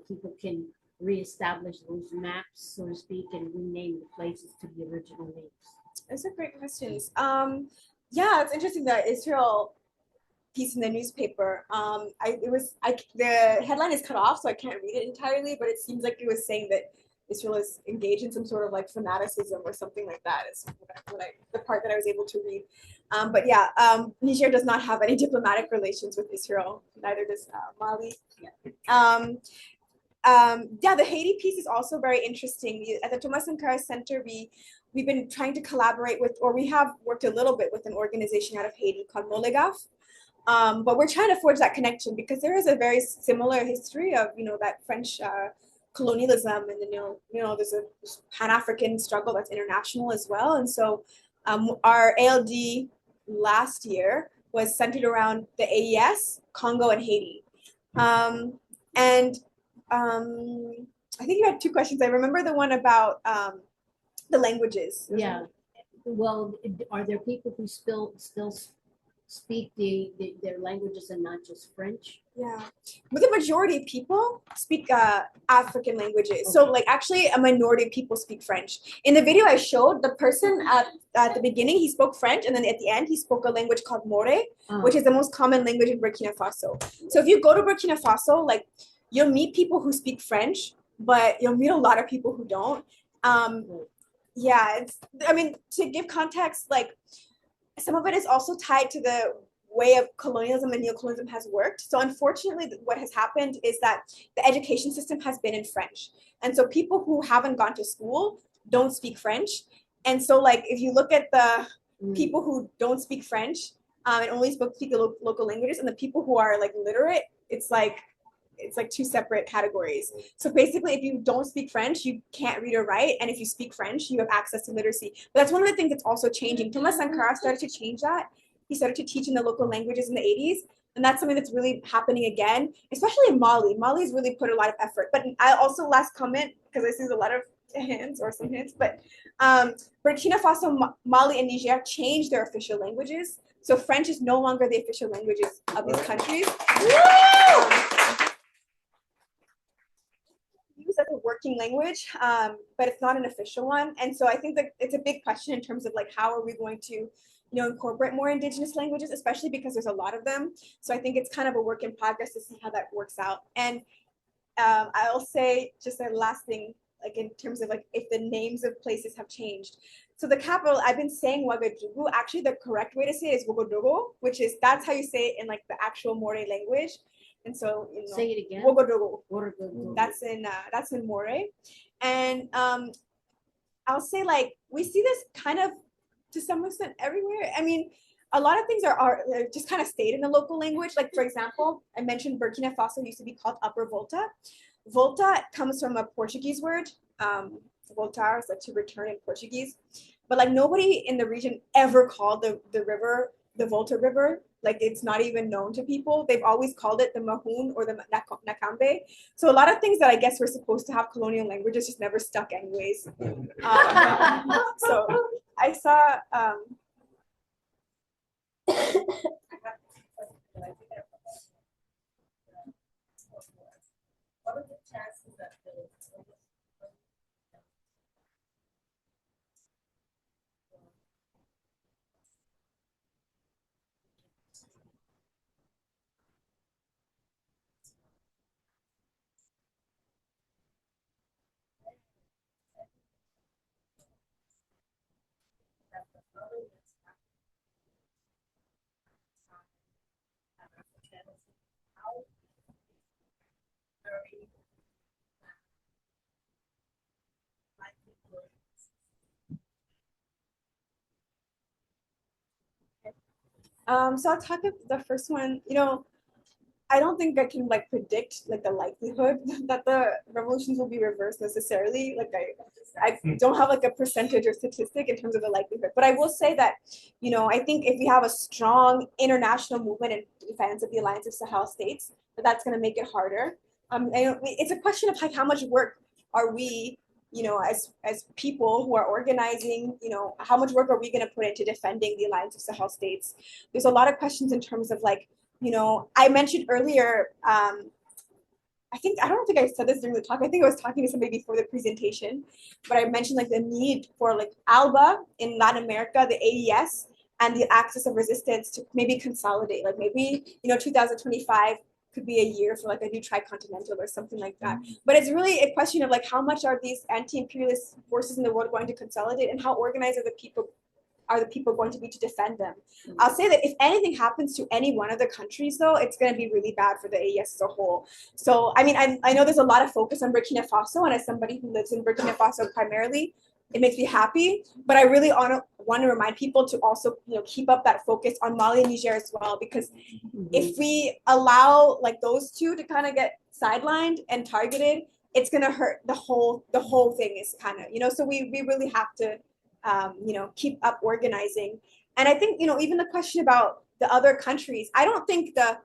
people can reestablish those maps, so to speak, and rename the places to the original names? Those are great questions. Yeah, it's interesting that Israel piece in the newspaper. The headline is cut off, so I can't read it entirely, but it seems like it was saying that Israel is engaged in some sort of like fanaticism or something like that. Is the part that I was able to read. But yeah, Niger does not have any diplomatic relations with Israel. Neither does Mali. Yeah, the Haiti piece is also very interesting. At the Thomas Sankara Center, we've been trying to collaborate with, or we have worked a little bit with an organization out of Haiti called Molegaf. But we're trying to forge that connection because there is a very similar history of, that French colonialism, and then, there's a Pan-African struggle that's international as well. And so our ALD last year was centered around the AES, Congo, and Haiti. And I think you had two questions. I remember the one about the languages. Yeah. Well, are there people who still speak their languages and not just French? Yeah, but the majority of people speak African languages. So like actually a minority of people speak French. In the video I showed, the person at the beginning, he spoke French, and then at the end he spoke a language called More, which is the most common language in Burkina Faso. So if you go to Burkina Faso, like you'll meet people who speak French, but you'll meet a lot of people who don't. Yeah, to give context, like some of it is also tied to the way of colonialism and neocolonialism has worked. So unfortunately, what has happened is that the education system has been in French. And so people who haven't gone to school don't speak French. And so like, if you look at the people who don't speak French and only speak the local languages, and the people who are like literate, it's like two separate categories. So basically, if you don't speak French, you can't read or write. And if you speak French, you have access to literacy. But that's one of the things that's also changing. Thomas Sankara started to change that. He started to teach in the local languages in the 80s. And that's something that's really happening again, especially in Mali. Mali's really put a lot of effort. But I also, last comment, because I see a lot of hands or some hands, but Burkina Faso, Mali, and Niger changed their official languages. So French is no longer the official languages of these countries. Used as a working language, but it's not an official one. And so I think that it's a big question in terms of like, how are we going to incorporate more indigenous languages, especially because there's a lot of them. So I think it's kind of a work in progress to see how that works out. And I'll say just a last thing, like in terms of like if the names of places have changed. So the capital, I've been saying Ouagadougou. Actually, the correct way to say it is Ouagadougou, that's how you say it in like the actual More language. And so, say it again. Ouagadougou. That's in More. And I'll say like we see this kind of to some extent everywhere. I mean, a lot of things are just kind of stayed in the local language. Like for example, I mentioned Burkina Faso used to be called Upper Volta. Volta comes from a Portuguese word. Voltar is like to return in Portuguese. But like nobody in the region ever called the river the Volta River. Like it's not even known to people. They've always called it the Mahoon or the Nakambe. So a lot of things that I guess we're supposed to have colonial languages just never stuck anyways. So I saw, What are the chances that so I'll talk about the first one. I don't think I can like predict like the likelihood that the revolutions will be reversed necessarily. Like I don't have like a percentage or statistic in terms of the likelihood, but I will say that, I think if we have a strong international movement in defense of the Alliance of Sahel States, that's going to make it harder. It's a question of like how much work are we, as people who are organizing, how much work are we going to put into defending the Alliance of Sahel States? There's a lot of questions in terms of like, I mentioned earlier, I don't think I said this during the talk. I think I was talking to somebody before the presentation, but I mentioned like the need for like ALBA in Latin America, the AES, and the axis of resistance to maybe consolidate. Like maybe, 2025 could be a year for like a new tricontinental or something like that. But it's really a question of like how much are these anti-imperialist forces in the world going to consolidate, and how organized are the people are the people going to be to defend them? I'll say that if anything happens to any one of the countries, though, it's going to be really bad for the AES as a whole. So, I mean, I know there's a lot of focus on Burkina Faso, and as somebody who lives in Burkina Faso primarily, it makes me happy. But I really want to remind people to also, keep up that focus on Mali and Niger as well, because if we allow like those two to kind of get sidelined and targeted, it's going to hurt the whole thing is kind of, so we really have to, keep up organizing. And I think, even the question about the other countries, I don't think the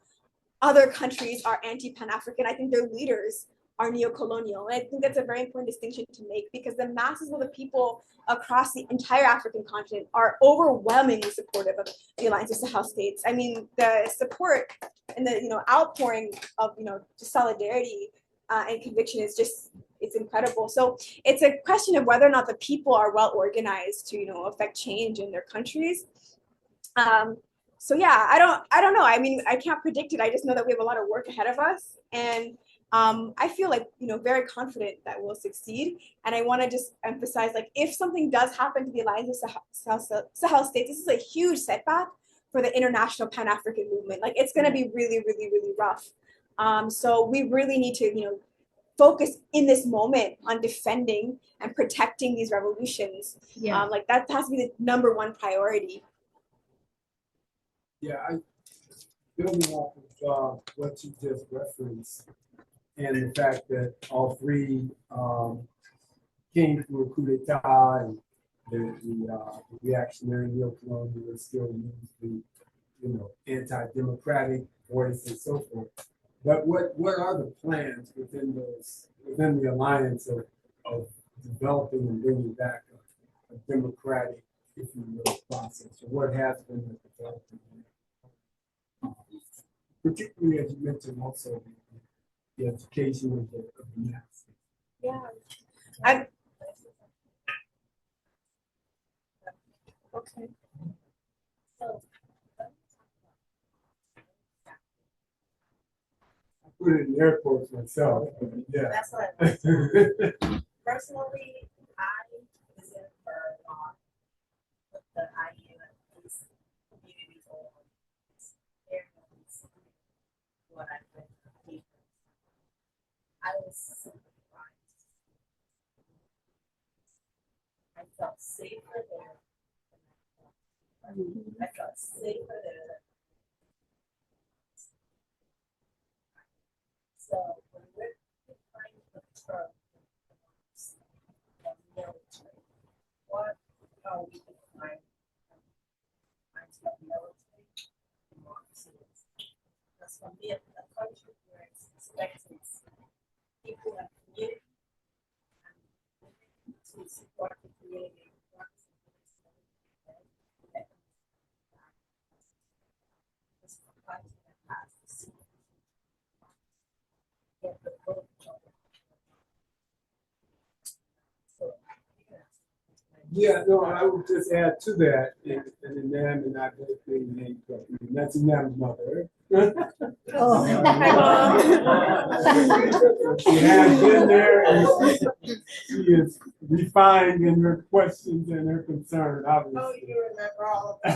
other countries are anti-Pan-African. I think their leaders are neo-colonial. And I think that's a very important distinction to make, because the masses of the people across the entire African continent are overwhelmingly supportive of the Alliance of Sahel States. I mean, the support and the outpouring of just solidarity and conviction is just, it's incredible. So it's a question of whether or not the people are well organized to affect change in their countries. So yeah, I don't know. I mean, I can't predict it. I just know that we have a lot of work ahead of us, and I feel like very confident that we'll succeed. And I want to just emphasize, like, if something does happen to the Alliance of Sahel States, this is a huge setback for the international Pan-African movement. Like, it's going to be really, really, really rough. So we really need to focus in this moment on defending and protecting these revolutions. Yeah. Like, that has to be the number one priority. Yeah, building off of what you just referenced, and the fact that all three came through a coup d'etat, and the reactionary neocolonialists still use the anti-democratic voice and so forth. But what are the plans within the alliance of developing and bringing back a democratic, if you will, process? Or what has been the development? Particularly, as you mentioned, also the education of the masses. Yeah. Okay. I put it in the airports myself. Yeah. That's what personally, I visit for with the idea that these communities or areas, what I've been. I was surprised. I felt safer there. I felt safer there. So when we're trying to term of military, what are we defining as the military democracy? Because for me, a country where it's expected people and community and to support the community. Yeah, no, I would just add to that, and the Nam and I both being named correctly, and that's Nam's mother. Oh. She has been there, and she is refined in her questions and her concern, obviously. Oh, you remember all of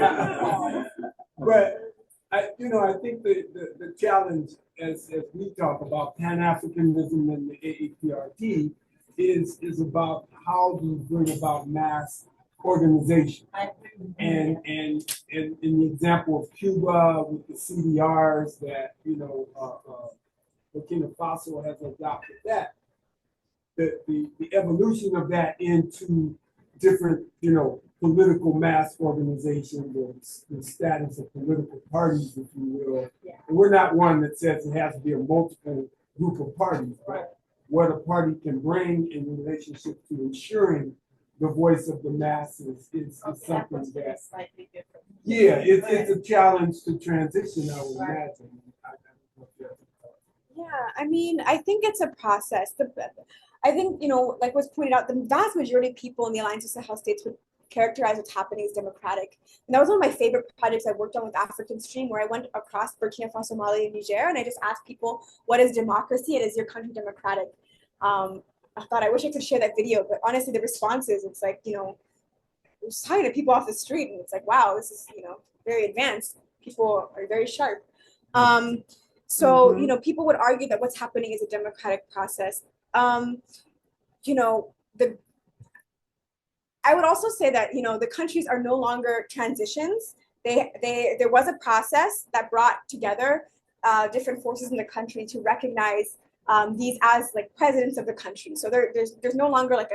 that. But I think the challenge, as we talk about Pan-Africanism and the AAPRD, is about how do you bring about mass organization. And in the example of Cuba with the CDRs that Burkina Faso has adopted, that the evolution of that into different political mass organizations, or the status of political parties, if you will. Yeah. And we're not one that says it has to be a multiple group of parties, but what a party can bring in relationship to ensuring the voice of the masses is something that slightly different. Yeah, it's a challenge to transition, I would imagine. Yeah, I mean, I think it's a process. I think, like was pointed out, the vast majority of people in the Alliance of Sahel States would characterize what's happening as democratic. And that was one of my favorite projects I worked on with African Stream, where I went across Burkina Faso, Mali, and Niger, and I just asked people, what is democracy, and is your country democratic? I thought, I wish I could share that video, but honestly, the responses, it's like, was talking to people off the street, and it's like, wow, this is, very advanced. People are very sharp. So, people would argue that what's happening is a democratic process. The I would also say that, the countries are no longer transitions. There was a process that brought together different forces in the country to recognize these as like presidents of the country. So there's no longer like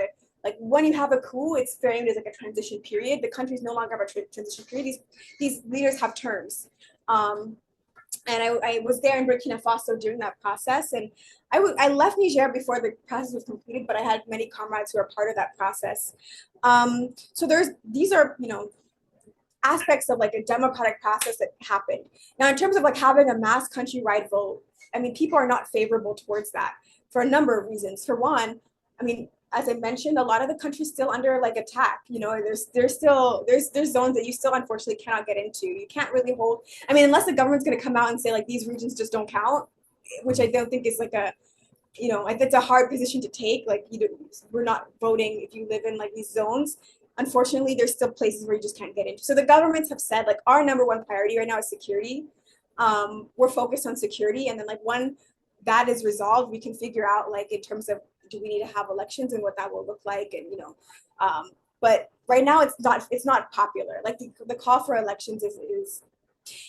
when you have a coup, it's framed as like a transition period. The countries no longer have a transition period. These leaders have terms. And I was there in Burkina Faso during that process, and I left Niger before the process was completed, but I had many comrades who are part of that process. So these are aspects of like a democratic process that happened. Now, in terms of like having a mass countrywide vote, I mean, people are not favorable towards that for a number of reasons. For one, I mean, as I mentioned, a lot of the country's still under like attack. There's zones that you still unfortunately cannot get into. You can't really hold. I mean, unless the government's going to come out and say like these regions just don't count, which I don't think is like it's a hard position to take. Like we're not voting if you live in like these zones. Unfortunately, there's still places where you just can't get into. So the governments have said like our number one priority right now is security. We're focused on security, and then like when that is resolved, we can figure out like in terms of do we need to have elections and what that will look like, and but right now it's not popular. Like the call for elections is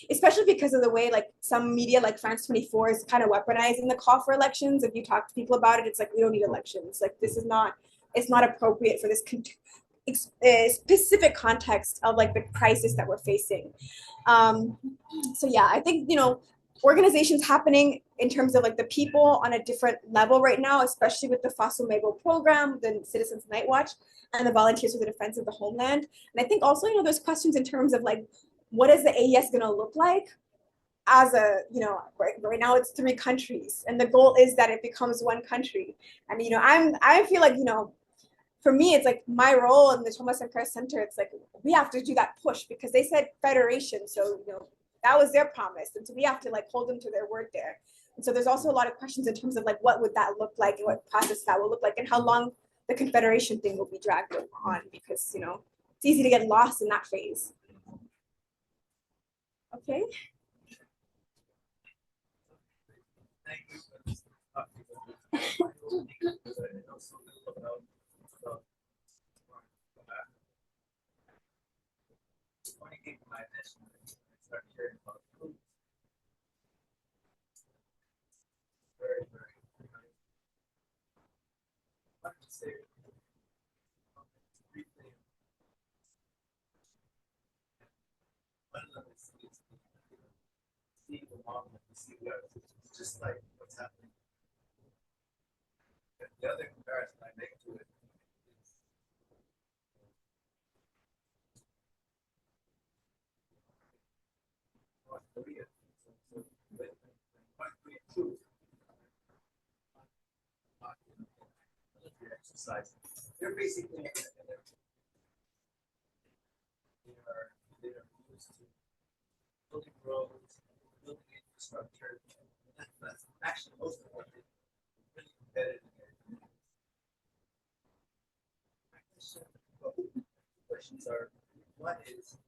especially because of the way like some media like France 24 is kind of weaponizing the call for elections. If you talk to people about it, it's like we don't need elections. Like it's not appropriate for this specific context of like the crisis that we're facing. So yeah, I think organizations happening in terms of like the people on a different level right now, especially with the Fossil Mabel program, the Citizens Night Watch, and the Volunteers for the Defense of the Homeland. And I think also there's questions in terms of like what is the AES going to look like as a right now it's 3 countries, and the goal is that it becomes 1 country. And I feel like for me, it's like my role in the Thomas Sankara Center, it's like we have to do that push because they said federation. So, that was their promise. And so we have to like hold them to their word there. And so there's also a lot of questions in terms of like what would that look like and what process that will look like and how long the confederation thing will be dragged on, because it's easy to get lost in that phase. Okay. Just like what's happening. The other comparison I make to it is North Korea. So when North Korea troops military exercise, they're basically they are used to building roads, building infrastructure. That's actually most of what they really embedded in their questions are: what is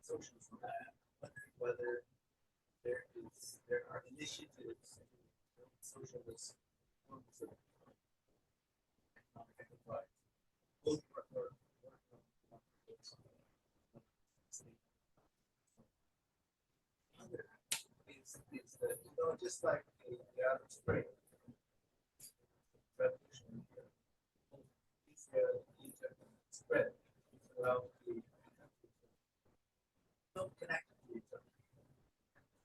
socialism? Whether there are initiatives to socialist forms of economic enterprise, both is that just like the Arab Spring revolution, Egypt spread throughout the country, don't connect to each other.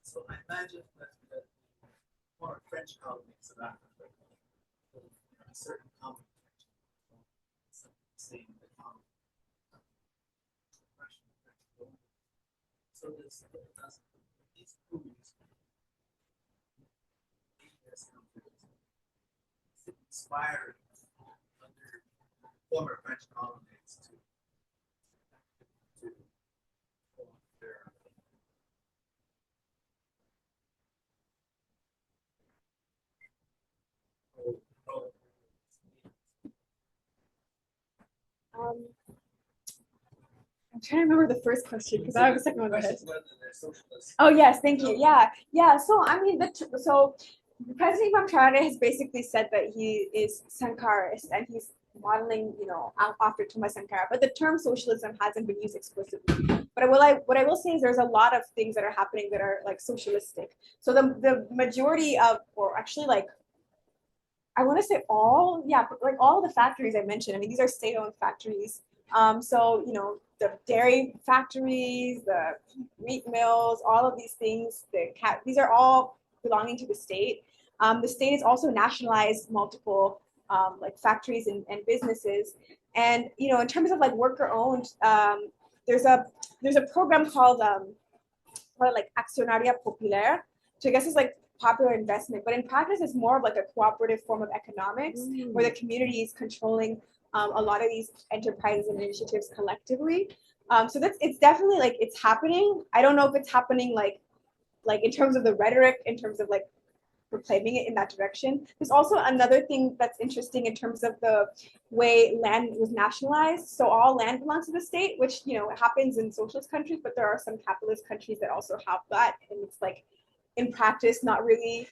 So I imagine that the former French colonies of Africa, a certain common connection, same the common Russian. So this these coups inspiring under former French colonies to form their trying to remember the first question because I have a second one. Questions whether they're socialists. Oh yes, thank you. Yeah. So I mean, so President Imam Traore has basically said that he is Sankarist and he's modeling, after Thomas Sankara. But the term socialism hasn't been used explicitly. But what I will say is there's a lot of things that are happening that are like socialistic. So the majority of, or actually like, I want to say all, but like all the factories I mentioned. I mean, these are state-owned factories. So the dairy factories, the meat mills, all of these things, these are all belonging to the state. The state has also nationalized multiple like factories and businesses. And in terms of like worker-owned, there's a program called like Accionaria Popular, which I guess is like popular investment, but in practice it's more of like a cooperative form of economics where the community is controlling a lot of these enterprises and initiatives collectively. So it's definitely like it's happening. I don't know if it's happening like in terms of the rhetoric, in terms of like proclaiming it in that direction. There's also another thing that's interesting in terms of the way land was nationalized. So all land belongs to the state, which it happens in socialist countries, but there are some capitalist countries that also have that, and it's like in practice not really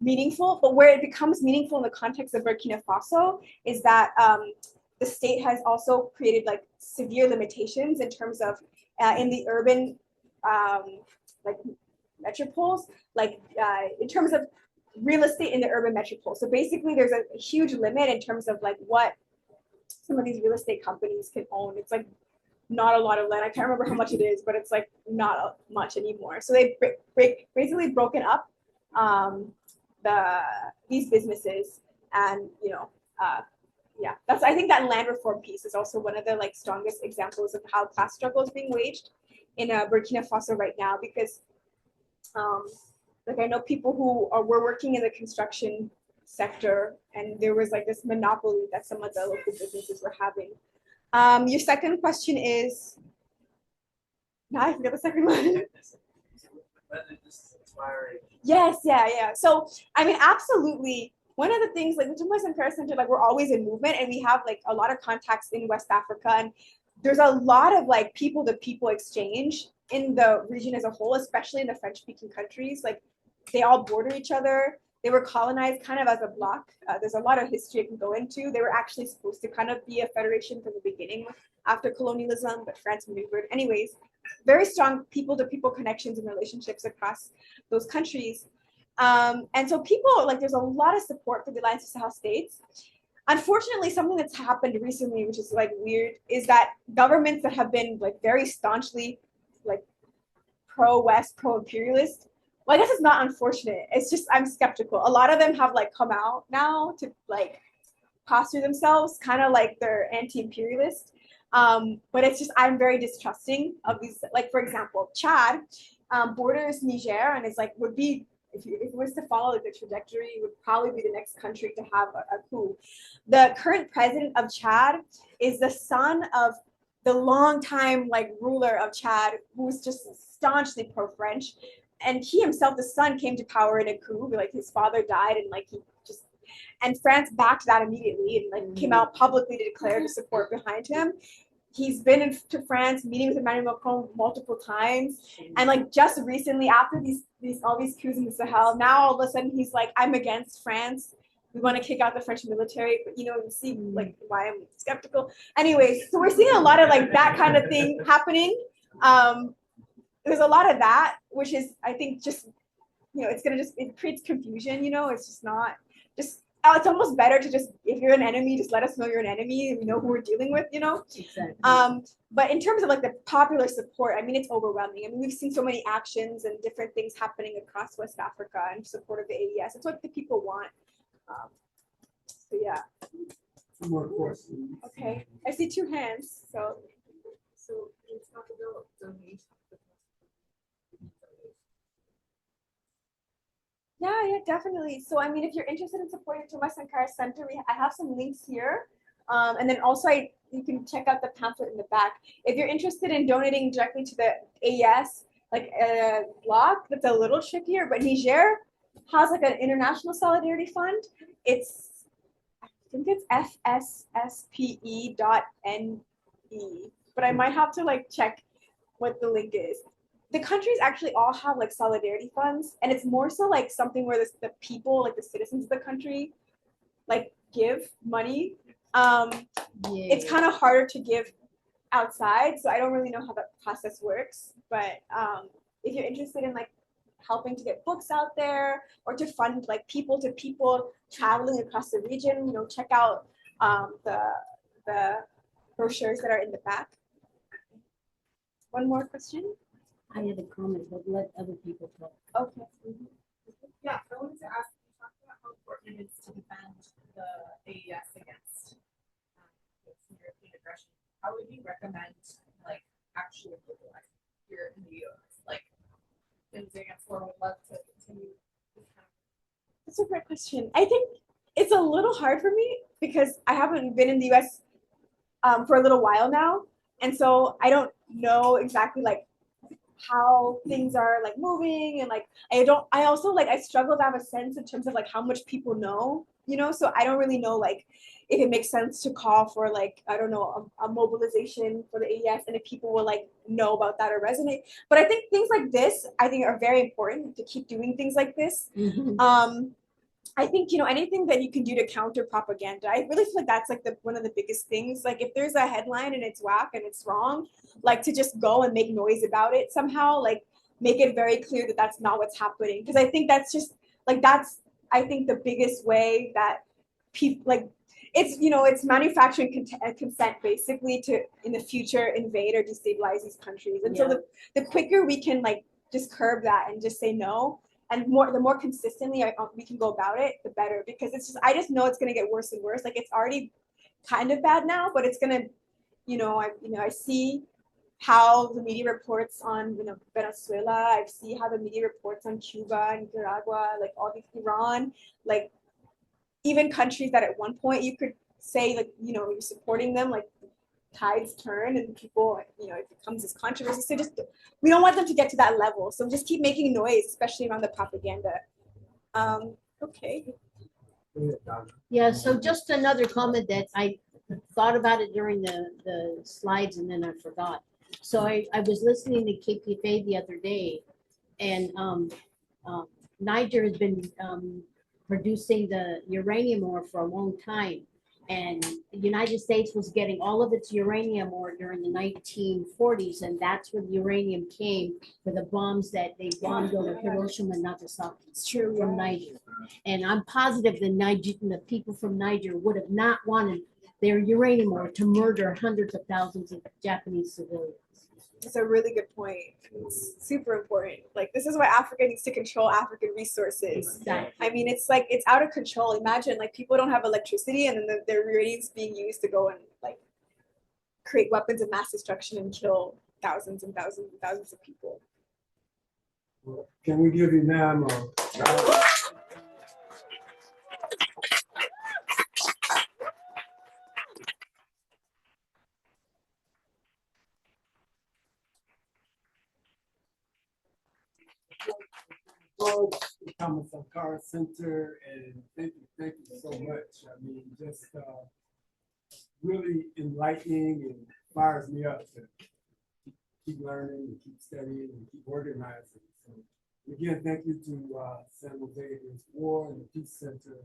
meaningful. But where it becomes meaningful in the context of Burkina Faso is that the state has also created like severe limitations in terms of in the urban like metropoles, like in terms of real estate in the urban metropole. So basically there's a huge limit in terms of like what some of these real estate companies can own. It's like not a lot of land. I can't remember how much it is, but it's like not much anymore. So they basically broken up these businesses, and I think that land reform piece is also one of the like strongest examples of how class struggle is being waged in Burkina Faso right now, because like I know people who were working in the construction sector, and there was like this monopoly that some of the local businesses were having. Your second question is, now I forget the second one. Yes, yeah. So I mean, absolutely. One of the things, like the Thomas Sankara Center, like we're always in movement, and we have like a lot of contacts in West Africa, and there's a lot of like people-to-people exchange in the region as a whole, especially in the French-speaking countries. Like they all border each other. They were colonized kind of as a bloc. There's a lot of history I can go into. They were actually supposed to kind of be a federation from the beginning after colonialism, but France maneuvered. Anyways, very strong people-to-people connections and relationships across those countries. And so people, like there's a lot of support for the Alliance of Sahel States. Unfortunately, something that's happened recently, which is like weird, is that governments that have been like very staunchly like pro-West, pro-imperialist, well, I guess it's not unfortunate. It's just I'm skeptical. A lot of them have like come out now to like posture themselves kind of like they're anti-imperialist. But it's just I'm very distrusting of these. Like for example, Chad borders Niger and is like would be if it was to follow like the trajectory, it would probably be the next country to have a coup. The current president of Chad is the son of the longtime like ruler of Chad, who's just staunchly pro-French. And he himself, the son, came to power in a coup. Like his father died, and like and France backed that immediately and like came out publicly to declare the support behind him. He's been to France, meeting with Emmanuel Macron multiple times, and like just recently, after all these coups in the Sahel, now all of a sudden he's like, I'm against France. We want to kick out the French military, but you see like why I'm skeptical. Anyways, so we're seeing a lot of like that kind of thing happening. There's a lot of that, which is I think just it creates confusion. It's just not just. It's almost better to just, if you're an enemy, just let us know you're an enemy and we know who we're dealing with, Exactly. But in terms of like the popular support, I mean, it's overwhelming. I mean, we've seen so many actions and different things happening across West Africa in support of the AES. It's what the people want. So yeah. Two more questions. Okay, I see two hands. So it's not about donation. Yeah, definitely. So, I mean, if you're interested in supporting Thomas Sankara Center, I have some links here. And then also you can check out the pamphlet in the back. If you're interested in donating directly to the AES, like a block, that's a little trickier, but Niger has like an international solidarity fund. I think it's fsspe.ne, but I might have to like check what the link is. The countries actually all have like solidarity funds, and it's more so like something where the people, like the citizens of the country, like give money. It's kind of harder to give outside, so I don't really know how that process works. But if you're interested in like helping to get books out there or to fund like people to people traveling across the region, you know, check out the brochures that are in the back. One more question? I had a comment, but let other people talk. Okay. Yeah, I wanted to ask, you talked about how important it is to defend the AES against European aggression. How would you recommend like actually mobilizing here in the US? Like things against war, would love to continue this kind of. That's a great question. I think it's a little hard for me because I haven't been in the US for a little while now. And so I don't know exactly like how things are like moving, and like I also like I struggle to have a sense in terms of like how much people know, you know, so I don't really know like if it makes sense to call for like, I don't know, a mobilization for the AES and if people will like know about that or resonate. But I think things like this, I think are very important to keep doing things like this. I think, you know, anything that you can do to counter propaganda, I really feel like that's like one of the biggest things. Like if there's a headline and it's whack and it's wrong, like to just go and make noise about it somehow, like make it very clear that that's not what's happening. Because I think that's just like, that's, I think the biggest way that people like, it's, you know, it's manufacturing consent basically to in the future invade or destabilize these countries. And so the quicker we can like just curb that and just say no, and the more consistently we can go about it, the better. Because it's just, I just know it's going to get worse and worse. Like it's already kind of bad now, but it's going to, I see how the media reports on, Venezuela. I see how the media reports on Cuba, Nicaragua, like all these, Iran, like even countries that at one point you could say like, you're supporting them, like tides turn and people, it becomes this controversy. So just, we don't want them to get to that level. So just keep making noise, especially around the propaganda. Okay. Yeah, so just another comment that I thought about it during the slides and then I forgot. So I was listening to KPFA the other day, and Niger has been producing the uranium ore for a long time. And the United States was getting all of its uranium ore during the 1940s, and that's where the uranium came for the bombs that they bombed over Hiroshima and Nagasaki. It's true. From Niger. And I'm positive the people from Niger would have not wanted their uranium ore to murder hundreds of thousands of Japanese civilians. That's a really good point. It's super important. Like, this is why Africa needs to control African resources. Exactly. I mean, it's like, it's out of control. Imagine, like, people don't have electricity and then their uranium's being used to go and, like, create weapons of mass destruction and kill thousands and thousands and thousands of people. Well, can we give you now coming from Cara Center, and thank you so much. I mean, just really enlightening and fires me up to keep learning and keep studying and keep organizing. So again, thank you to San Jose Against War and the Peace Center.